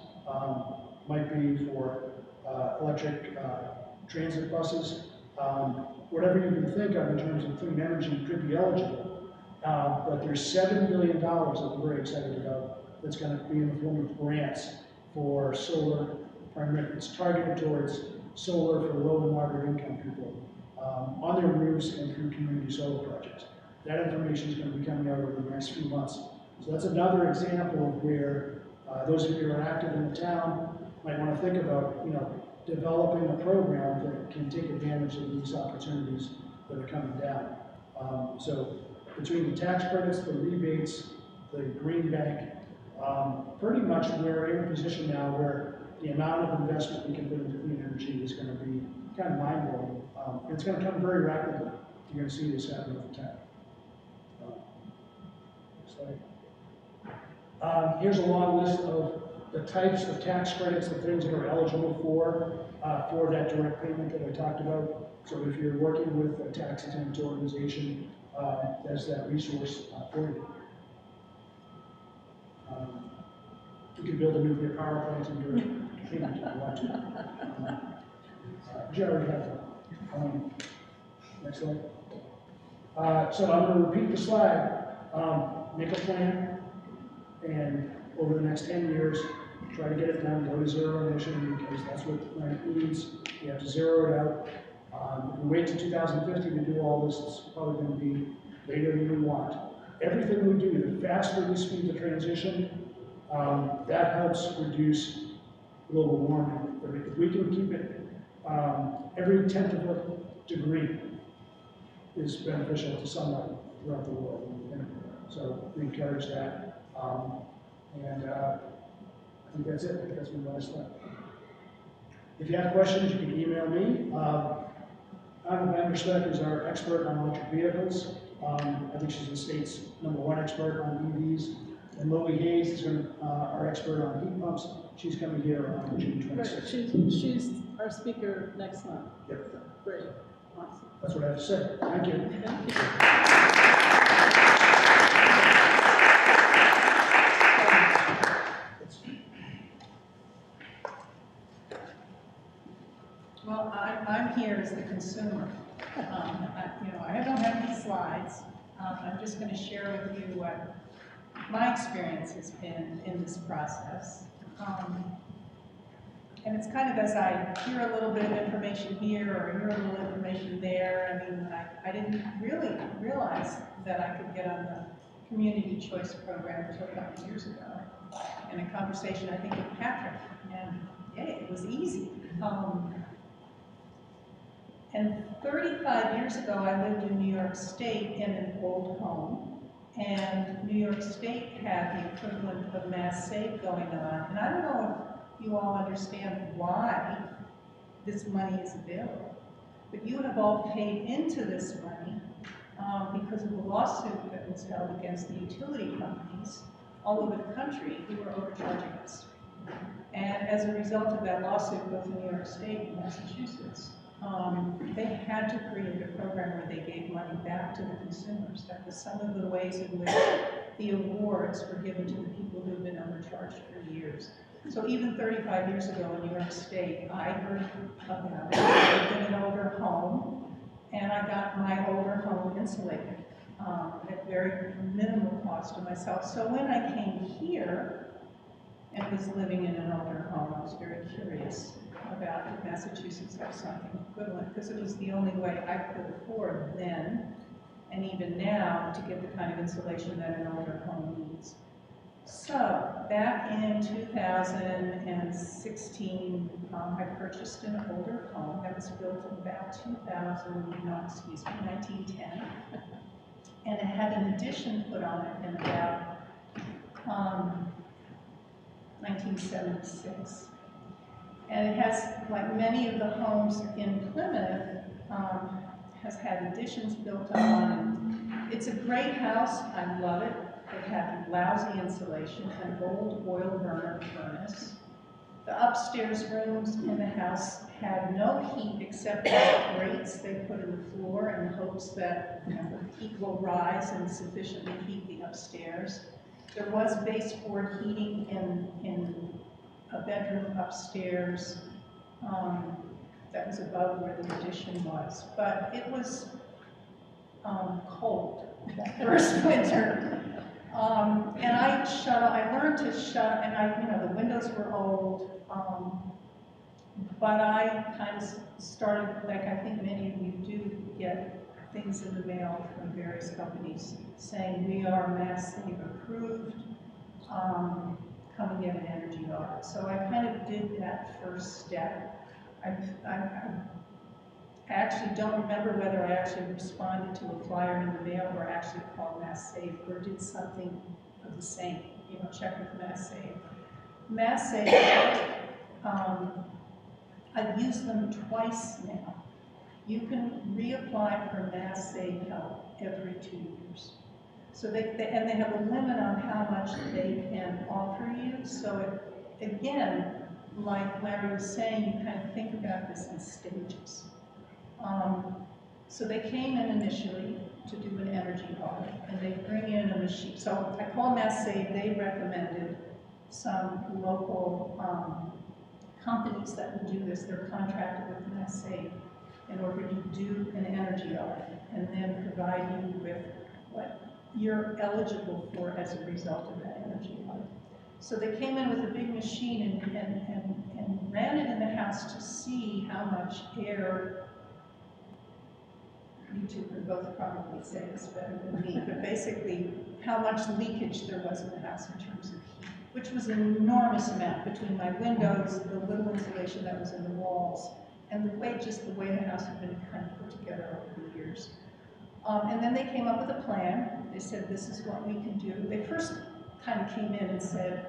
might be for electric transit buses. Whatever you can think of in terms of clean energy could be eligible. But there's $7 billion that we're very excited about that's going to be in the form of grants for solar. Primarily, it's targeted towards solar for low and moderate income people on their roofs and through community solar projects. That information is going to be coming out over the next few months. So that's another example of where those of you who are active in the town might want to think about, developing a program that can take advantage of these opportunities that are coming down. So between the tax credits, the rebates, the green bank, pretty much we're in a position now where the amount of investment we can put into clean energy is going to be kind of mind-blowing. And it's going to come very rapidly. You're going to see this happen over time. Here's a long list of the types of tax credits, the things that are eligible for that direct payment that I talked about. So if you're working with a tax exempt organization, there's that resource for you. You can build a nuclear power plant and do it if you want to. You already have that. Next slide. So I'm going to repeat the slide. Make a plan, and over the next 10 years, try to get it done, go to zero emission, because that's what the planet needs. You have to zero it out. If we wait till 2050 to do all this, it's probably going to be later than we want. Everything we do, the faster we speed the transition, that helps reduce global warming. If we can keep it, every 10th of a degree is beneficial to somebody throughout the world. So we encourage that. I think that's it. I think that's my last slide. If you have questions, you can email me. Anna Vandersteck is our expert on electric vehicles. I think she's the state's #1 expert on EVs. And Lily Hayes is our expert on heat pumps. She's coming here on June 26th. Right, she's our speaker next month. Yep. Great, awesome. That's what I have to say. Thank you. Thank you. Well, I'm here as the consumer. I don't have any slides. I'm just going to share with you what my experience has been in this process. And it's kind of as I hear a little bit of information here or hear a little information there. I mean, I didn't really realize that I could get on the Community Choice Program until a couple of years ago in a conversation, I think, with Patrick. And yeah, it was easy. And 35 years ago, I lived in New York State in an old home, and New York State had the equivalent of mass save going on. And I don't know if you all understand why this money is available, but you have all paid into this money because of the lawsuit that was held against the utility companies all over the country who were overcharging us. And as a result of that lawsuit, both in New York State and Massachusetts, they had to create a program where they gave money back to the consumers. That was some of the ways in which the awards were given to the people who have been overcharged for years. So even 35 years ago in New York State, I heard about it. I lived in an older home, and I got my older home insulated at very minimal cost to myself. So when I came here and was living in an older home, I was very curious about if Massachusetts had something equivalent, because it was the only way I could afford then, and even now, to get the kind of insulation that an older home needs. So, back in 2016, I purchased an older home that was built in about 1910. And it had an addition put on it in about 1976. And it has, like many of the homes in Plymouth, has had additions built on. It's a great house, I love it. It had lousy insulation, an old oil burner furnace. The upstairs rooms in the house had no heat except the grates they put in the floor in hopes that the heat will rise and sufficiently heat the upstairs. There was baseboard heating in a bedroom upstairs that was above where the addition was, but it was cold that first winter. And I learned to shut, and the windows were old, but I kind of started, like I think many of you do, get things in the mail from various companies saying we are Mass Save approved, come and get an energy audit. So I kind of did that first step. I actually don't remember whether I actually responded to a flyer in the mail or actually called Mass Save or did something of the same, check with Mass Save. Mass Save, I've used them twice now. You can reapply for Mass Save help every 2 years. So they have a limit on how much they can offer you. So again, like Larry was saying, you kind of think about this in stages. So they came in initially to do an energy audit, and they bring in a machine. So I call Mass Save, they recommended some local companies that would do this. They're contracted with Mass Save in order to do an energy audit and then provide you with what you're eligible for as a result of that energy audit. So they came in with a big machine and ran it in the house to see how much air, you two could both probably say this better than me, but basically how much leakage there was in the house in terms of heat, which was an enormous amount between my windows, the little insulation that was in the walls, and the way the house had been kind of put together over the years. And then they came up with a plan. They said, this is what we can do. They first kind of came in and said,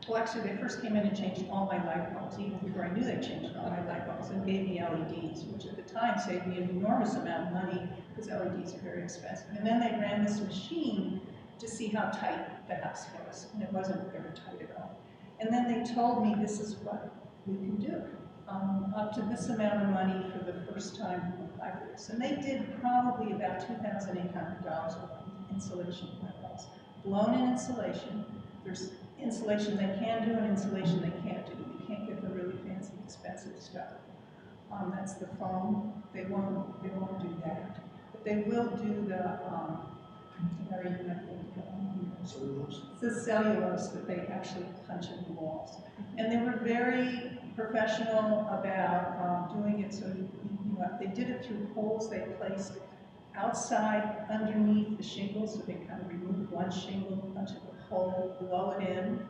they first came in and changed all my light bulbs, even before I knew they changed all my light bulbs, and gave me LEDs, which at the time saved me an enormous amount of money, because LEDs are very expensive. And then they ran this machine to see how tight the house was, and it wasn't very tight at all. And then they told me, this is what we can do. Up to this amount of money for the first time in 5 years. And they did probably about $2,800 of insulation levels. Blown-in insulation. There's insulation they can do and insulation they can't do. You can't get the really fancy, expensive stuff. That's the foam. They won't do that. But they will do the the cellulose that they actually punch in the walls. And they were very professional about doing it, so they did it through holes they placed outside underneath the shingles, so they kind of removed one shingle, punch a hole, blow it in.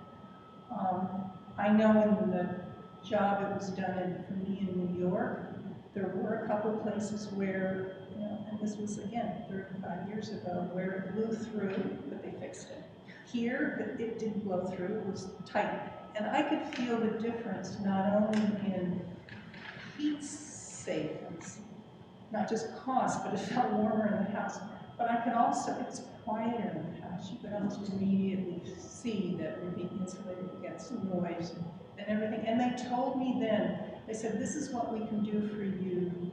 I know in the job it was done in for me in New York. There were a couple of places where, you know, and this was again 35 years ago, where it blew through, but they fixed it. Here, it didn't blow through, it was tight. And I could feel the difference not only in heat savings, not just cost, but it felt warmer in the house. But I could also, it's quieter in the house. You could almost immediately see that we're being insulated against noise and everything. And they told me then, they said, this is what we can do for you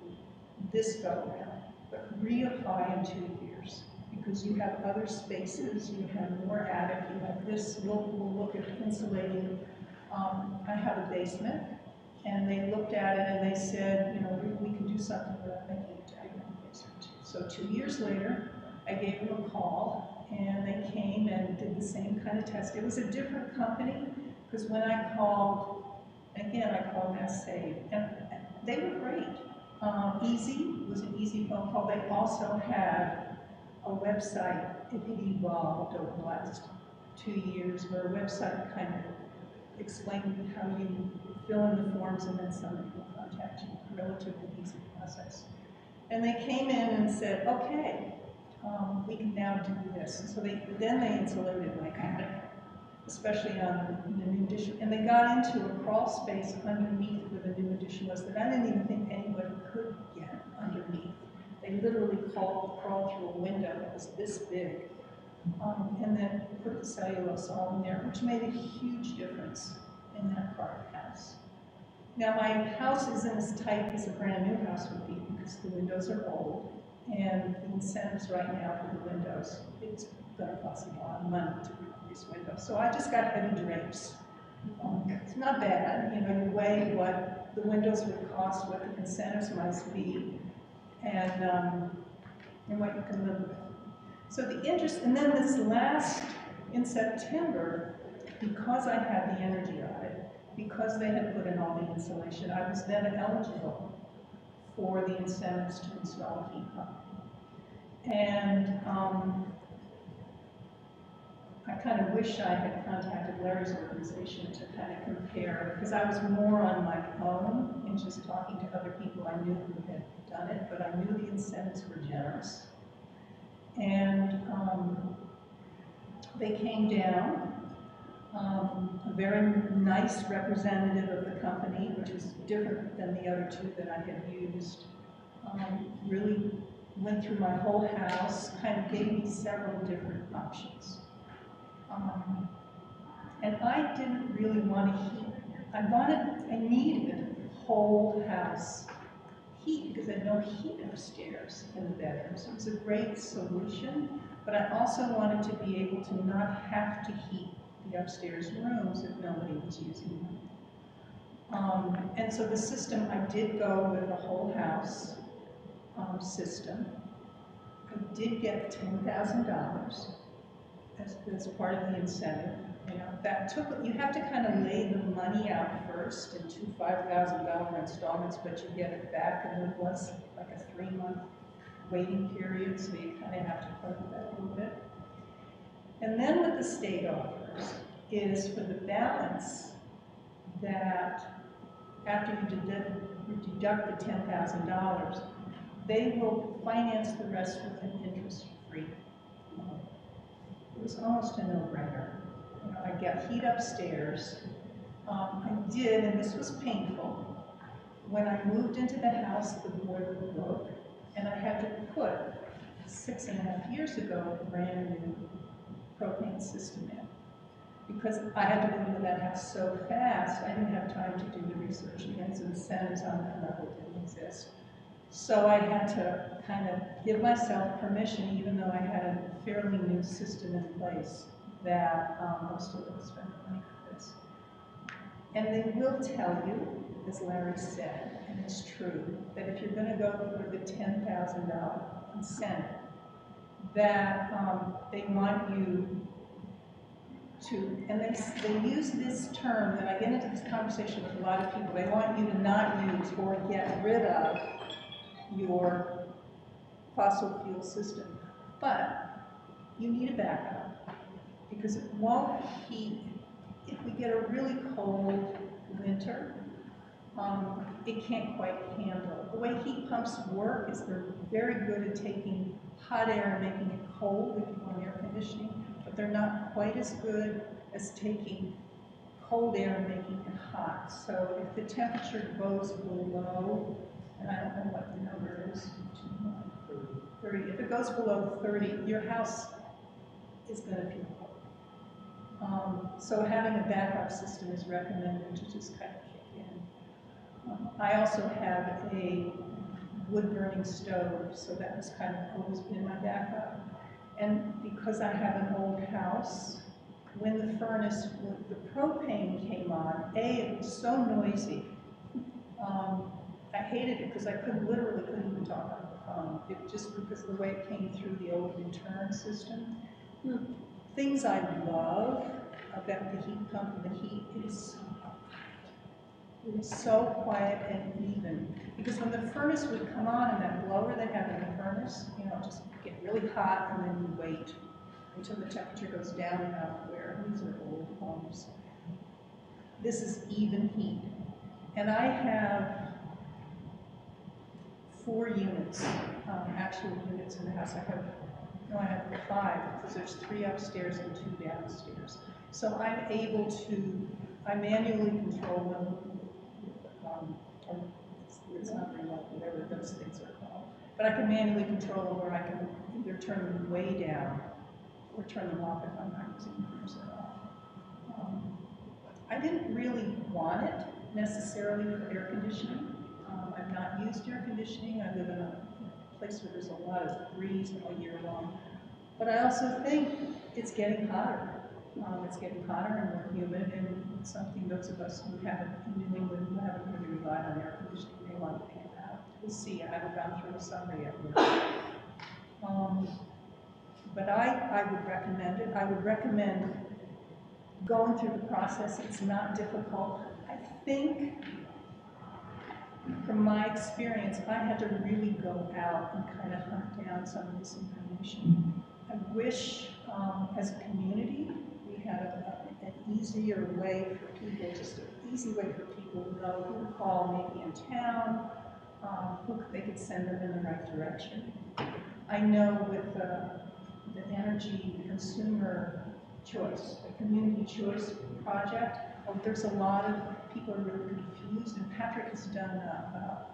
this go around, but reapply in 2 years. Because you have other spaces, you have more attic, you have this, we'll look at insulating. I have a basement, and they looked at it and they said, you know, we can do something without making it tag on the basement too. So 2 years later, I gave them a call, and they came and did the same kind of test. It was a different company, because when I called, again, I called Mass Save, and they were great. Easy, it was an easy phone call. They also had a website. It had evolved over the last 2 years, where a website kind of explained how you fill in the forms and then somebody will contact you. Relatively easy process. And they came in and said, okay, we can now do this. And so then they insulated my attic, especially on the new addition. And they got into a crawl space underneath where the new addition was that I didn't even think anybody could get underneath. They literally crawled through a window that was this big. And then put the cellulose all in there, which made a huge difference in that part of the house. Now my house isn't as tight as a brand new house would be because the windows are old, and the incentives right now for the windows, it's gonna cost a lot of money to replace windows. So I just got heavy drapes. It's not bad, you know, you weigh what the windows would cost, what the incentives might be, and what you can live with. So the interest, and then this last, in September, because I had the energy audit, because they had put in all the insulation, I was then eligible for the incentives to install a heat pump. And I kind of wish I had contacted Larry's organization to kind of compare, because I was more on my own and just talking to other people I knew who had done it, but I knew the incentives were generous. And they came down, a very nice representative of the company, which was different than the other two that I had used, really went through my whole house, kind of gave me several different options. And I didn't really want to heat. I needed whole house heat because I had no heat upstairs in the bedrooms. It was a great solution, but I also wanted to be able to not have to heat the upstairs rooms if nobody was using them. And so the system, I did go with a whole house system. I did get $10,000 as part of the incentive. You know, that took, you have to kind of lay the money out first in two $5,000 installments, but you get it back, and it was like a 3-month waiting period, so you kind of have to cover that a little bit. And then what the state offers is for the balance that after you deduct the $10,000, they will finance the rest with an interest-free loan. It was almost a no-brainer. You know, I get heat upstairs. I did, and this was painful. When I moved into the house, the boiler broke, and I had to put 6.5 years ago a brand new propane system in. Because I had to move into that house so fast, I didn't have time to do the research against incentives on that level didn't exist. So I had to kind of give myself permission, even though I had a fairly new system in place, that I was still going to spend money for this. And they will tell you, as Larry said, and it's true, that if you're going to go for the $10,000 incentive, that they want you to, and they use this term, and I get into this conversation with a lot of people, they want you to not use or get rid of your fossil fuel system. But you need a backup because it won't heat. If we get a really cold winter, it can't quite handle. The way heat pumps work is they're very good at taking hot air and making it cold if you want air conditioning, but they're not quite as good as taking cold air and making it hot. So if the temperature goes below, and I don't know what the number is, 30. If it goes below 30, your house is going to feel cold. So having a backup system is recommended to just kind of kick in. I also have a wood-burning stove, so that was kind of always been my backup. And because I have an old house, when the furnace, when the propane came on, it was so noisy. I hated it because I literally couldn't even talk on the phone. It just because of the way it came through the old return system. Things I love about the heat pump and the heat is it is so quiet and even. Because when the furnace would come on and that blower they have in the furnace, you know, just get really hot and then you wait until the temperature goes down enough where these are old homes. This is even heat. And I have 4 units, actual units in the house. I have 5 because there's 3 upstairs and 2 downstairs. So I'm able to, I manually control them. It's not remote, whatever those things are called. But I can manually control them where I can either turn them way down or turn them off if I'm not using them at all. I didn't really want it necessarily for air conditioning. I've not used air conditioning. I live in a place where there's a lot of breeze all year long. But I also think it's getting hotter. It's getting hotter and more humid, and it's something those of us who haven't, in New England, who haven't really relied on air conditioning, may want to think about. We'll see. I haven't gone through the summer yet. But I would recommend it. I would recommend going through the process. It's not difficult. I think, from my experience, I had to really go out and kind of hunt down some of this information. I wish, as a community, we had an easier way for people, just an easy way for people to know who to call, maybe in town, who they could send them in the right direction. I know with the energy consumer choice, the community choice project, there's a lot of people are really confused, and Patrick has done a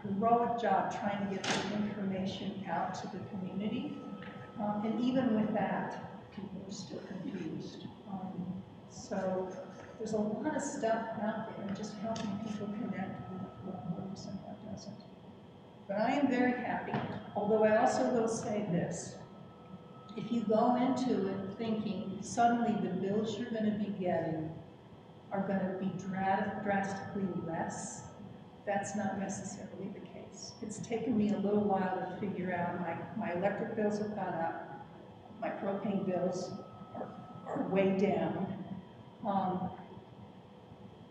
heroic job trying to get the information out to the community. And even with that, people are still confused. So there's a lot of stuff out there, and just helping people connect with what works and what doesn't. But I am very happy, although I also will say this. If you go into it thinking suddenly the bills you're going to be getting are going to be drastically less, that's not necessarily the case. It's taken me a little while to figure out my electric bills have gone up, my propane bills are way down,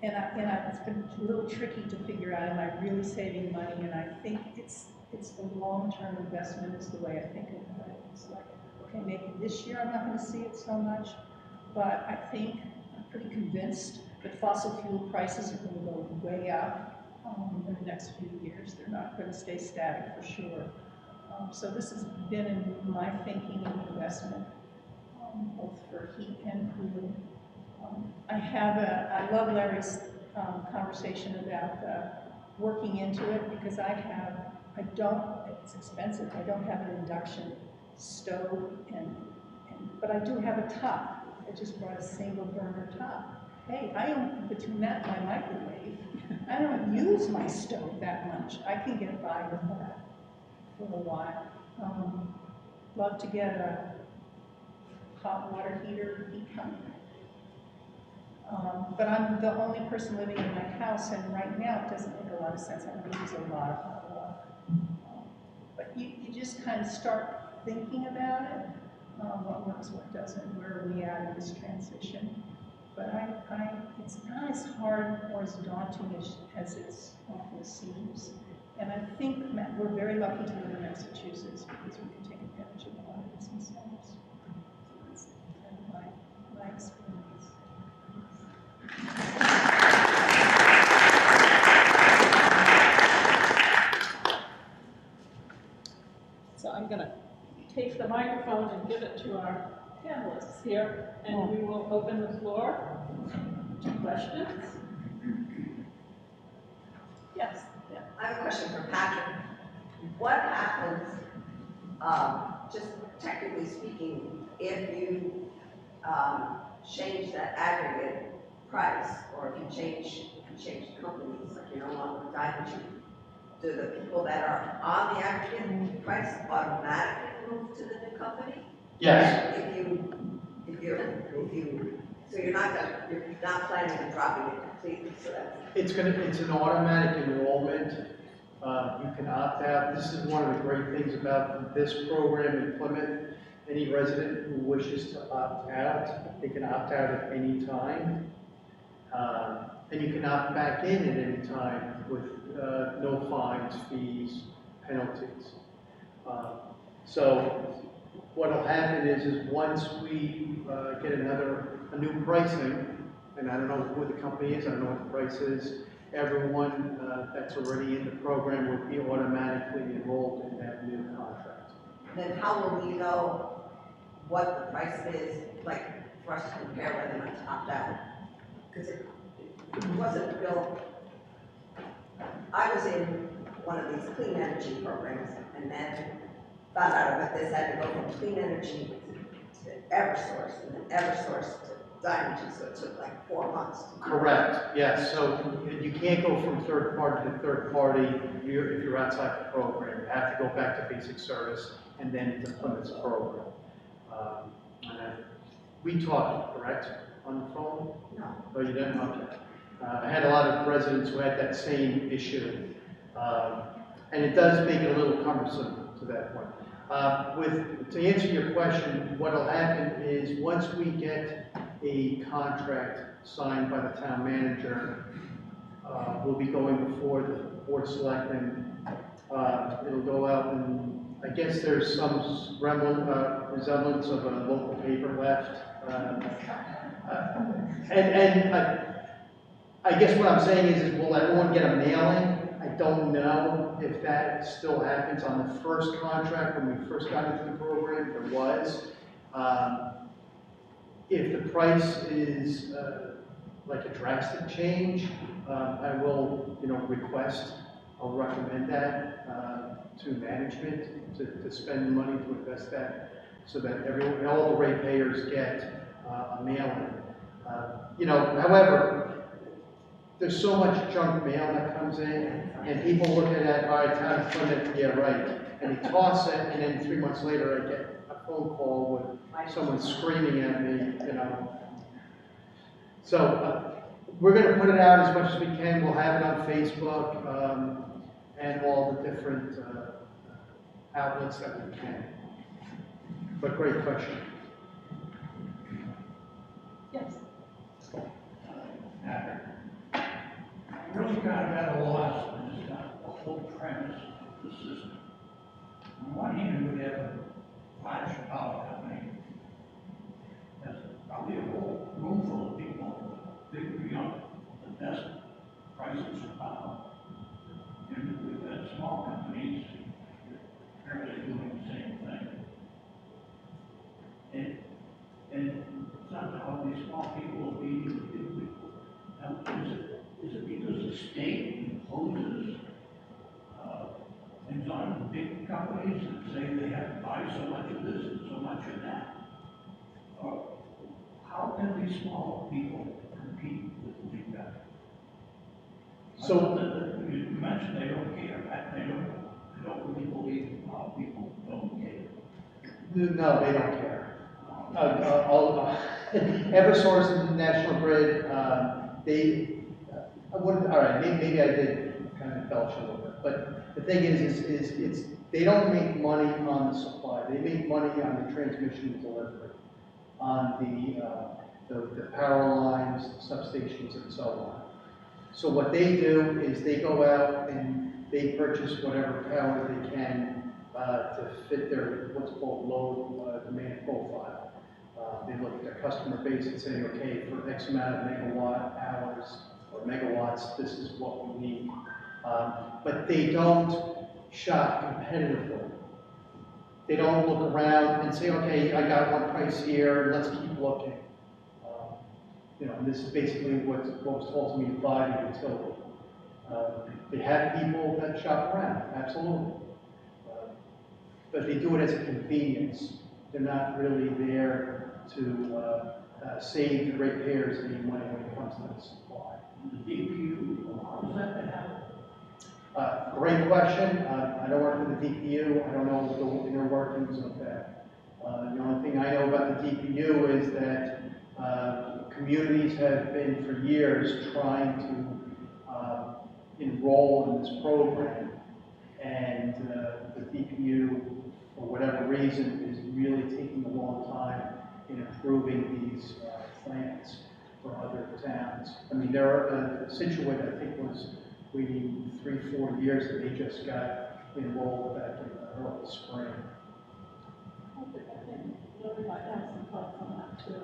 and it's been a little tricky to figure out, am I really saving money? And I think it's a long-term investment is the way I think about it. It's like, okay, maybe this year I'm not going to see it so much, but I think I'm pretty convinced that fossil fuel prices are going to go way up in the next few years. They're not going to stay static for sure. So this has been in my thinking and investment, both for heat and cooling. I love Larry's conversation about working into it because it's expensive. I don't have an induction stove, but I do have a top. I just brought a single burner top. Hey, I don't, between that and my microwave, I don't use my stove that much. I can get by with that for a while. Love to get a hot water heater, heat pump. But I'm the only person living in my house, and right now it doesn't make a lot of sense. I don't use a lot of hot water. But you just kind of start thinking about it, what works, what doesn't, where are we at in this transition. But it's not as hard or as daunting as it often seems. And I think we're very lucky to live in Massachusetts because we can take advantage of a lot of these incentives. So that's kind of my experience. So I'm gonna take the microphone and give it to our panelists here, and we will open the floor to questions. Yes, yeah. I have a question for Patrick. What happens, just technically speaking, if you change that aggregate price, or if you change companies, like you're no longer with Dynegy? Do the people that are on the aggregate price automatically move to the new company? Yes. So you're not planning on dropping it completely, so that's. It's an automatic enrollment. You can opt out. This is one of the great things about this program in Plymouth. Any resident who wishes to opt out, they can opt out at any time. And you can opt back in at any time with no fines, fees, penalties. So what'll happen is once we get a new pricing, and I don't know who the company is, I don't know what the price is, everyone that's already in the program will be automatically enrolled in that new contract. Then how will we know what the price is, like, for us to compare whether or not to opt out? Because it wasn't built. I was in one of these clean energy programs, and then found out about this, had to go from clean energy to Eversource, and then Eversource to Dynegy, so it took like 4 months. Correct, yes. So you can't go from third party to third party if you're outside the program. You have to go back to basic service and then into Plymouth's program. We talked, correct, on the phone? No. Oh, you didn't? Okay. I had a lot of residents who had that same issue. And it does make it a little cumbersome to that point. To answer your question, what will happen is once we get a contract signed by the town manager, we'll be going before the board of selectmen. It'll go out, and I guess there's some resemblance of a local paper left. I guess what I'm saying is will everyone get a mailing? I don't know if that still happens. On the first contract, when we first got into the program, there was. If the price is like a drastic change, I will, request, I'll recommend that to management to spend the money to invest that so that all the ratepayers get a mailing. However, there's so much junk mail that comes in, and people look at that, all right, time to fund it, yeah, right. And they toss it, and then 3 months later, I get a phone call with someone screaming at me, So we're going to put it out as much as we can. We'll have it on Facebook and all the different outlets that we can. But great question. Yes. Really kind of at a loss when it's got the whole premise of the system. On one hand, we have a large power company. That's probably a whole room full of people, big, young, the best prices for power. And we've got small companies, apparently doing the same thing. And somehow these small people are beating the big people. Now, is it because the state imposes things on the big companies that say they have to buy so much of this and so much of that? Or how can these small people compete with the big guys? So You mentioned they don't care. They don't really believe how people don't care. no, they don't care. Eversource and National Grid, all right, maybe I did kind of belch a little bit, but the thing is they don't make money on the supply. They make money on the transmission and delivery, on the power lines, the substations, and so on. So what they do is they go out and they purchase whatever power they can to fit their what's called load demand profile. They look at their customer base and say, okay, for X amount of megawatt hours or megawatts, this is what we need. But they don't shop competitively. They don't look around and say, okay, I got one price here, let's keep looking. You know, and this is basically what was told to me by the utility. They have people that shop around, absolutely. But they do it as a convenience. They're not really there to save the ratepayers any money when it comes to the supply. DPU, how's that happen? Great question. I don't work with the DPU. I don't know the inner workings of that. The only thing I know about the DPU is that communities have been for years trying to enroll in this program, and the DPU, for whatever reason, is really taking a long time in approving these plans for other towns. I mean, there are Situate, I think, was waiting 3-4 years, and they just got enrolled back in the early spring. I think Lily might have some thoughts on that too.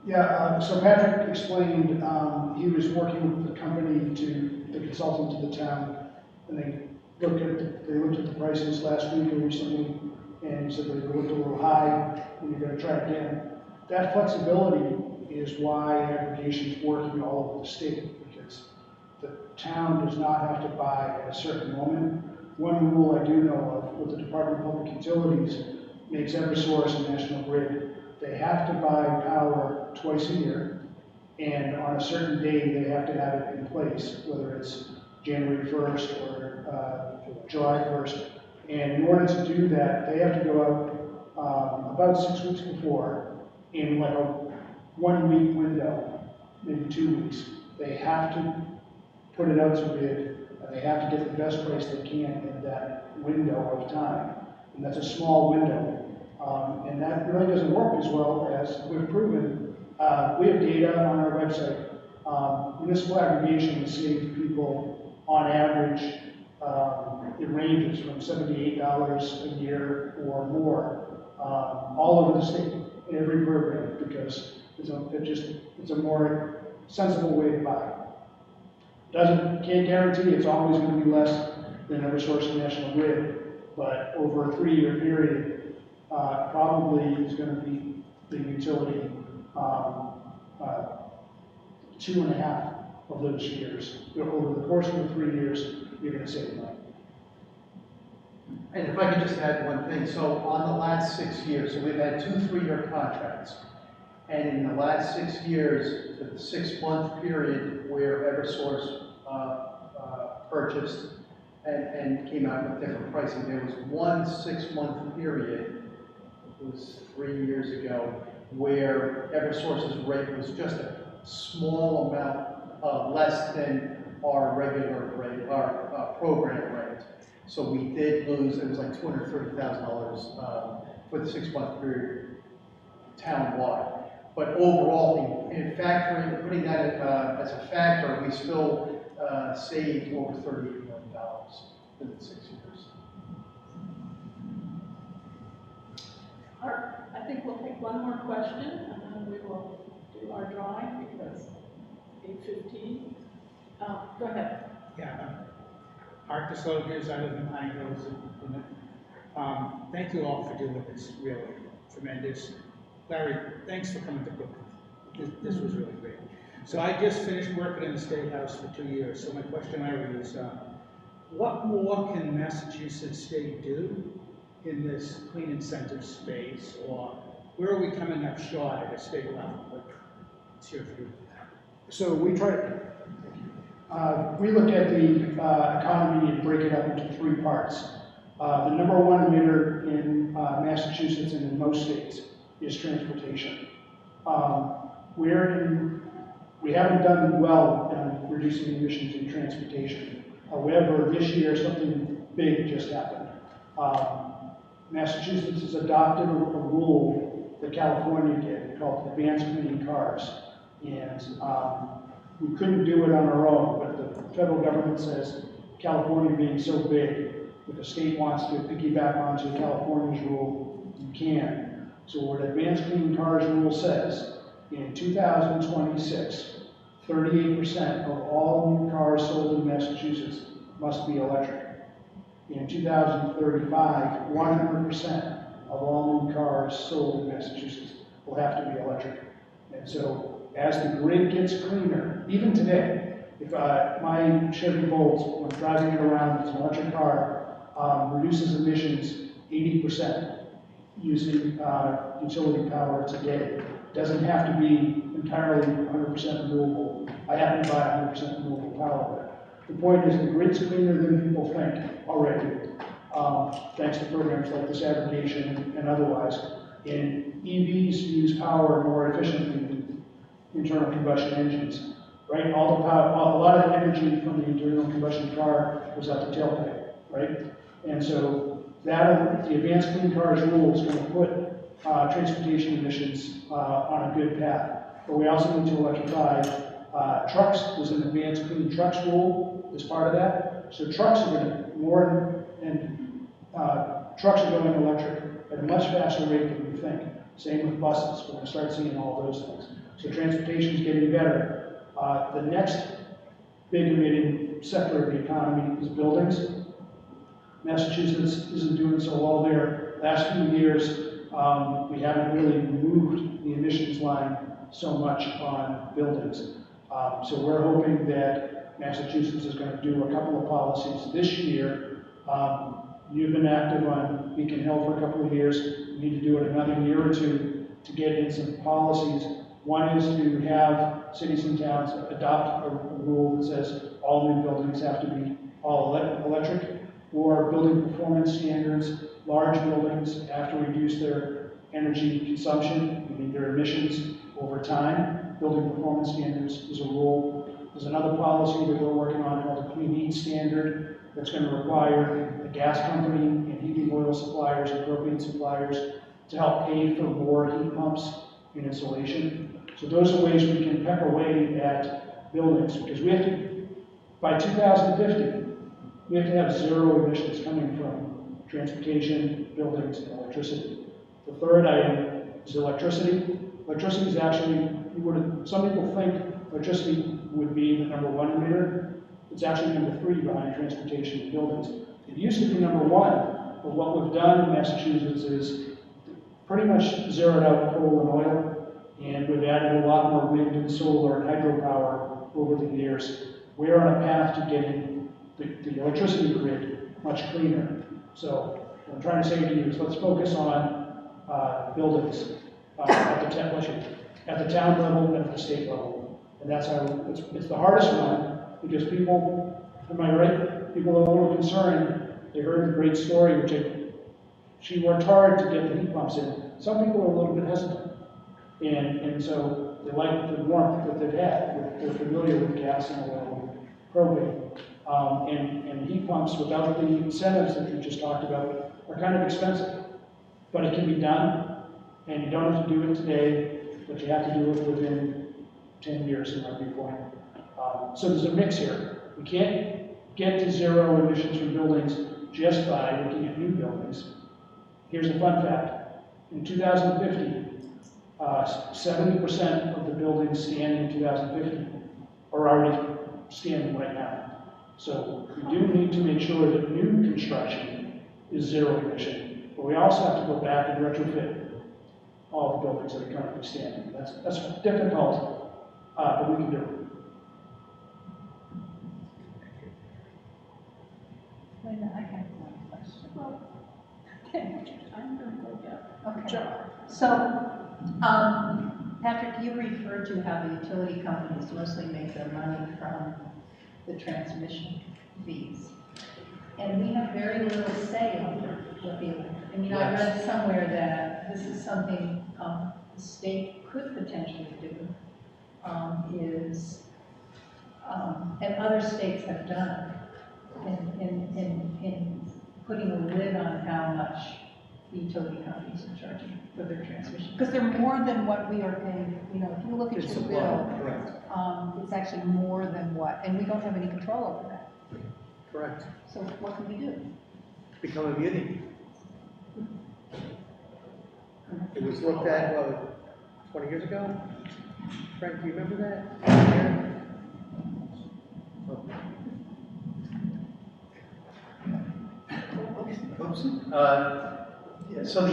Yeah, so Patrick explained, he was working with the company the consultant to the town, and they looked at the prices last week or recently, and he said they looked a little high, and you're gonna try again. That flexibility is why aggregation is working all over the state, because the town does not have to buy at a certain moment. One rule I do know of with the Department of Public Utilities makes Eversource and National Grid. They have to buy power twice a year, and on a certain day, they have to have it in place, whether it's January 1st or July 1st. And in order to do that, they have to go out about 6 weeks before, in like a 1 week window, maybe 2 weeks. They have to put it out to bid, and they have to get the best price they can in that window of time. And that's a small window. And that really doesn't work as well as we've proven. We have data on our website. Municipal aggregation has saved people, on average, it ranges from $78 a year or more, all over the state, in every program, because it's a more sensible way to buy. Can't guarantee it's always going to be less than Eversource and National Grid, but over a 3-year period, probably is going to be the utility 2.5 of those years. Over the course of the 3 years, you're going to save money. And if I could just add one thing, so on the last 6 years, so we've had 2 3-year contracts, and in the last 6 years, the 6-month period where Eversource purchased and came out with different pricing, there was one 6-month period, it was 3 years ago, where Eversource's rate was just a small amount less than our regular rate, our program rate. So we did lose, it was like $230,000 for the 6-month period town-wide. But overall, in factoring, putting that as a factor, we still saved over $38 million in the 6 years. All right, I think we'll take one more question, and then we will do our drawing, because 8:15. Go ahead. Yeah, Art DeSlogers, I live in Pine Hills. Thank you all for doing this, really tremendous. Larry, thanks for coming to Brooklyn. This was really great. So I just finished working in the State House for 2 years. So my question, Larry, is what more can Massachusetts State do in this clean incentive space, or where are we coming up short at a state level? What's your view? So we look at the economy and break it up into 3 parts. The number one emitter in Massachusetts and in most states is transportation. We haven't done well in reducing emissions in transportation. However, this year something big just happened. Massachusetts has adopted a rule that California did called advanced clean cars. And we couldn't do it on our own, but the federal government says California being so big, if a state wants to piggyback onto California's rule, you can. So what advanced clean cars rule says, in 2026, 38% of all new cars sold in Massachusetts must be electric. In 2035, 100% of all new cars sold in Massachusetts will have to be electric. And so as the grid gets cleaner, even today, if my Chevy Bolt, when driving it around, it's an electric car, reduces emissions 80% using utility power today. It doesn't have to be entirely 100% renewable. I happen to buy 100% renewable power. The point is the grid's cleaner than people think already, thanks to programs like disaggregation and otherwise. And EVs use power more efficiently than internal combustion engines, right? All the power, a lot of the energy from the internal combustion car goes out the tailpipe, right? And so that the Advanced Clean Cars rule is going to put transportation emissions on a good path. But we also need to electrify trucks. There's an Advanced Clean Trucks rule as part of that. So trucks are going to trucks are going electric at a much faster rate than we think. Same with buses. We're going to start seeing all those things. So transportation is getting better. The next big emitting sector of the economy is buildings. Massachusetts isn't doing so well there. Last few years, we haven't really moved the emissions line so much on buildings. So we're hoping that Massachusetts is going to do a couple of policies this year. You've been active on Beacon Hill for a couple of years. We need to do it another year or two to get in some policies. One is to have cities and towns adopt a rule that says all new buildings have to be all electric, or building performance standards. Large buildings have to reduce their energy consumption, meaning their emissions over time. Building performance standards is a rule. There's another policy that we're working on called the Clean Heat Standard that's going to require the gas company and heating oil suppliers and propane suppliers to help pay for more heat pumps in insulation. So those are ways we can peck away at buildings, because we have to, by 2050, we have to have zero emissions coming from transportation, buildings, and electricity. The third item is electricity. Electricity is actually, some people think electricity would be the #1 emitter. It's actually #3 behind transportation and buildings. It used to be #1, but what we've done in Massachusetts is pretty much zeroed out coal and oil, and we've added a lot more wind and solar and hydropower over the years. We're on a path to getting the electricity grid much cleaner. So what I'm trying to say to you is let's focus on buildings at the town level and at the state level. And that's how, it's the hardest one, because people, am I right? People are a little concerned. They heard the great story, she worked hard to get the heat pumps in. Some people are a little bit hesitant. And so they like the warmth that they've had. They're familiar with gas and oil and propane. And heat pumps, without the incentives that you just talked about, are kind of expensive. But it can be done, and you don't have to do it today, but you have to do it within 10 years, in my viewpoint. So there's a mix here. We can't get to zero emissions from buildings just by looking at new buildings. Here's a fun fact. In 2050, 70% of the buildings standing in 2050 are already standing right now. So we do need to make sure that new construction is zero emission, but we also have to go back and retrofit all the buildings that are currently standing. That's difficult, but we can do it. Linda, I have one question. Okay, I'm going to go get Okay. Joe. So, Patrick, you referred to how the utility companies mostly make their money from the transmission fees. And we have very little say on what the, I mean, I read somewhere that this is something the state could potentially do, and other states have done in putting a lid on how much the utility companies are charging for their transmission. Because they're more than what we are paying, you know, if you look at your bill, Correct. it's actually more than what, and we don't have any control over that. Correct. So what can we do? Become a muni. It was looked at, 20 years ago? Frank, do you remember that? Yeah. Oh. Oops. Yeah, so the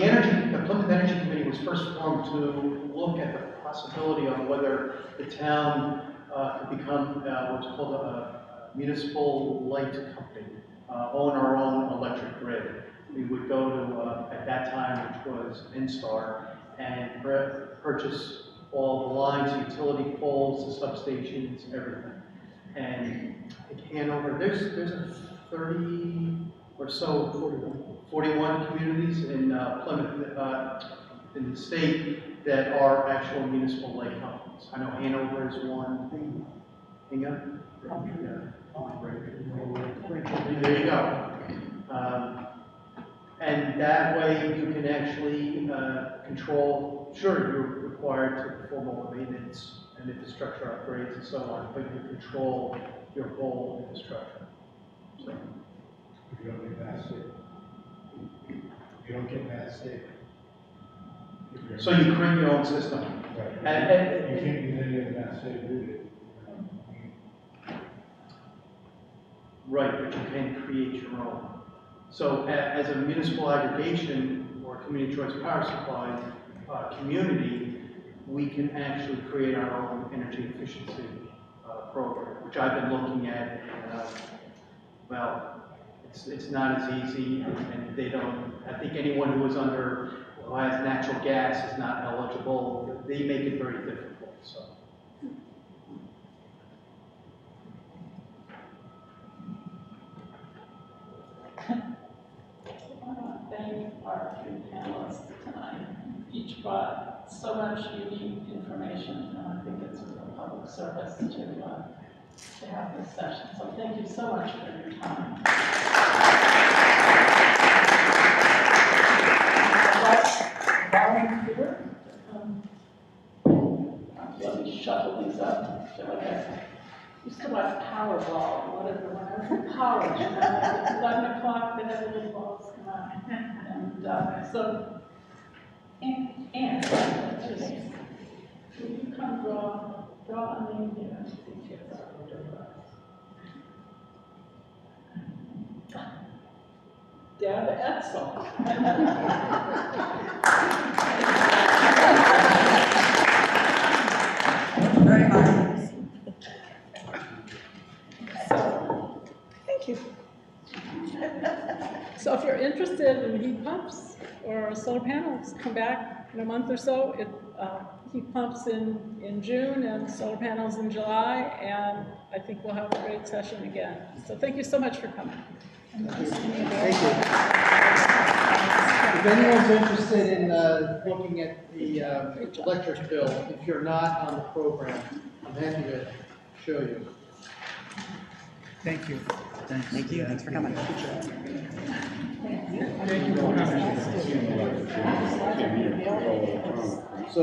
Plymouth Energy Committee was first formed to look at the possibility of whether the town could become what's called a municipal light company, own our own electric grid. We would go to, at that time, which was NSTAR, and purchase all the lines, utility poles, the substations, everything. And in Hanover, there's a 30 or so, 41 communities in Plymouth, in the state that are actual municipal light companies. I know Hanover is one. Hingham? Yeah. There you go. And that way you can actually control, sure, you're required to perform all the maintenance and infrastructure upgrades and so on, but you control your whole infrastructure. So. You don't get that sick. You don't get that sick. So you create your own system. Right. And You can't use any of that sick, do you? right, but you can create your own. So as a municipal aggregation or community choice power supply community, we can actually create our own energy efficiency program, which I've been looking at. Well, it's not as easy, and they don't. I think anyone who is who has natural gas is not eligible. They make it very difficult. So. I want to thank our three panelists tonight. Each brought so much unique information, and I think it's a real public service to have this session. So thank you so much for your time. Volunteer. Let me shuffle these up. I feel like I used to watch Powerball, whatever, when I was in college. At 11 o'clock, they had the little balls come out. And so, and will you come draw a name here? Deb Etzel. Very much. Thank you. So if you're interested in heat pumps or solar panels, come back in a month or so. Heat pumps in June and solar panels in July, and I think we'll have a great session again. So thank you so much for coming. Thank you. If anyone's interested in looking at the electric bill, if you're not on the program, I'm happy to show you. Thank you. Thank you, thanks for coming. Thank you for coming. So,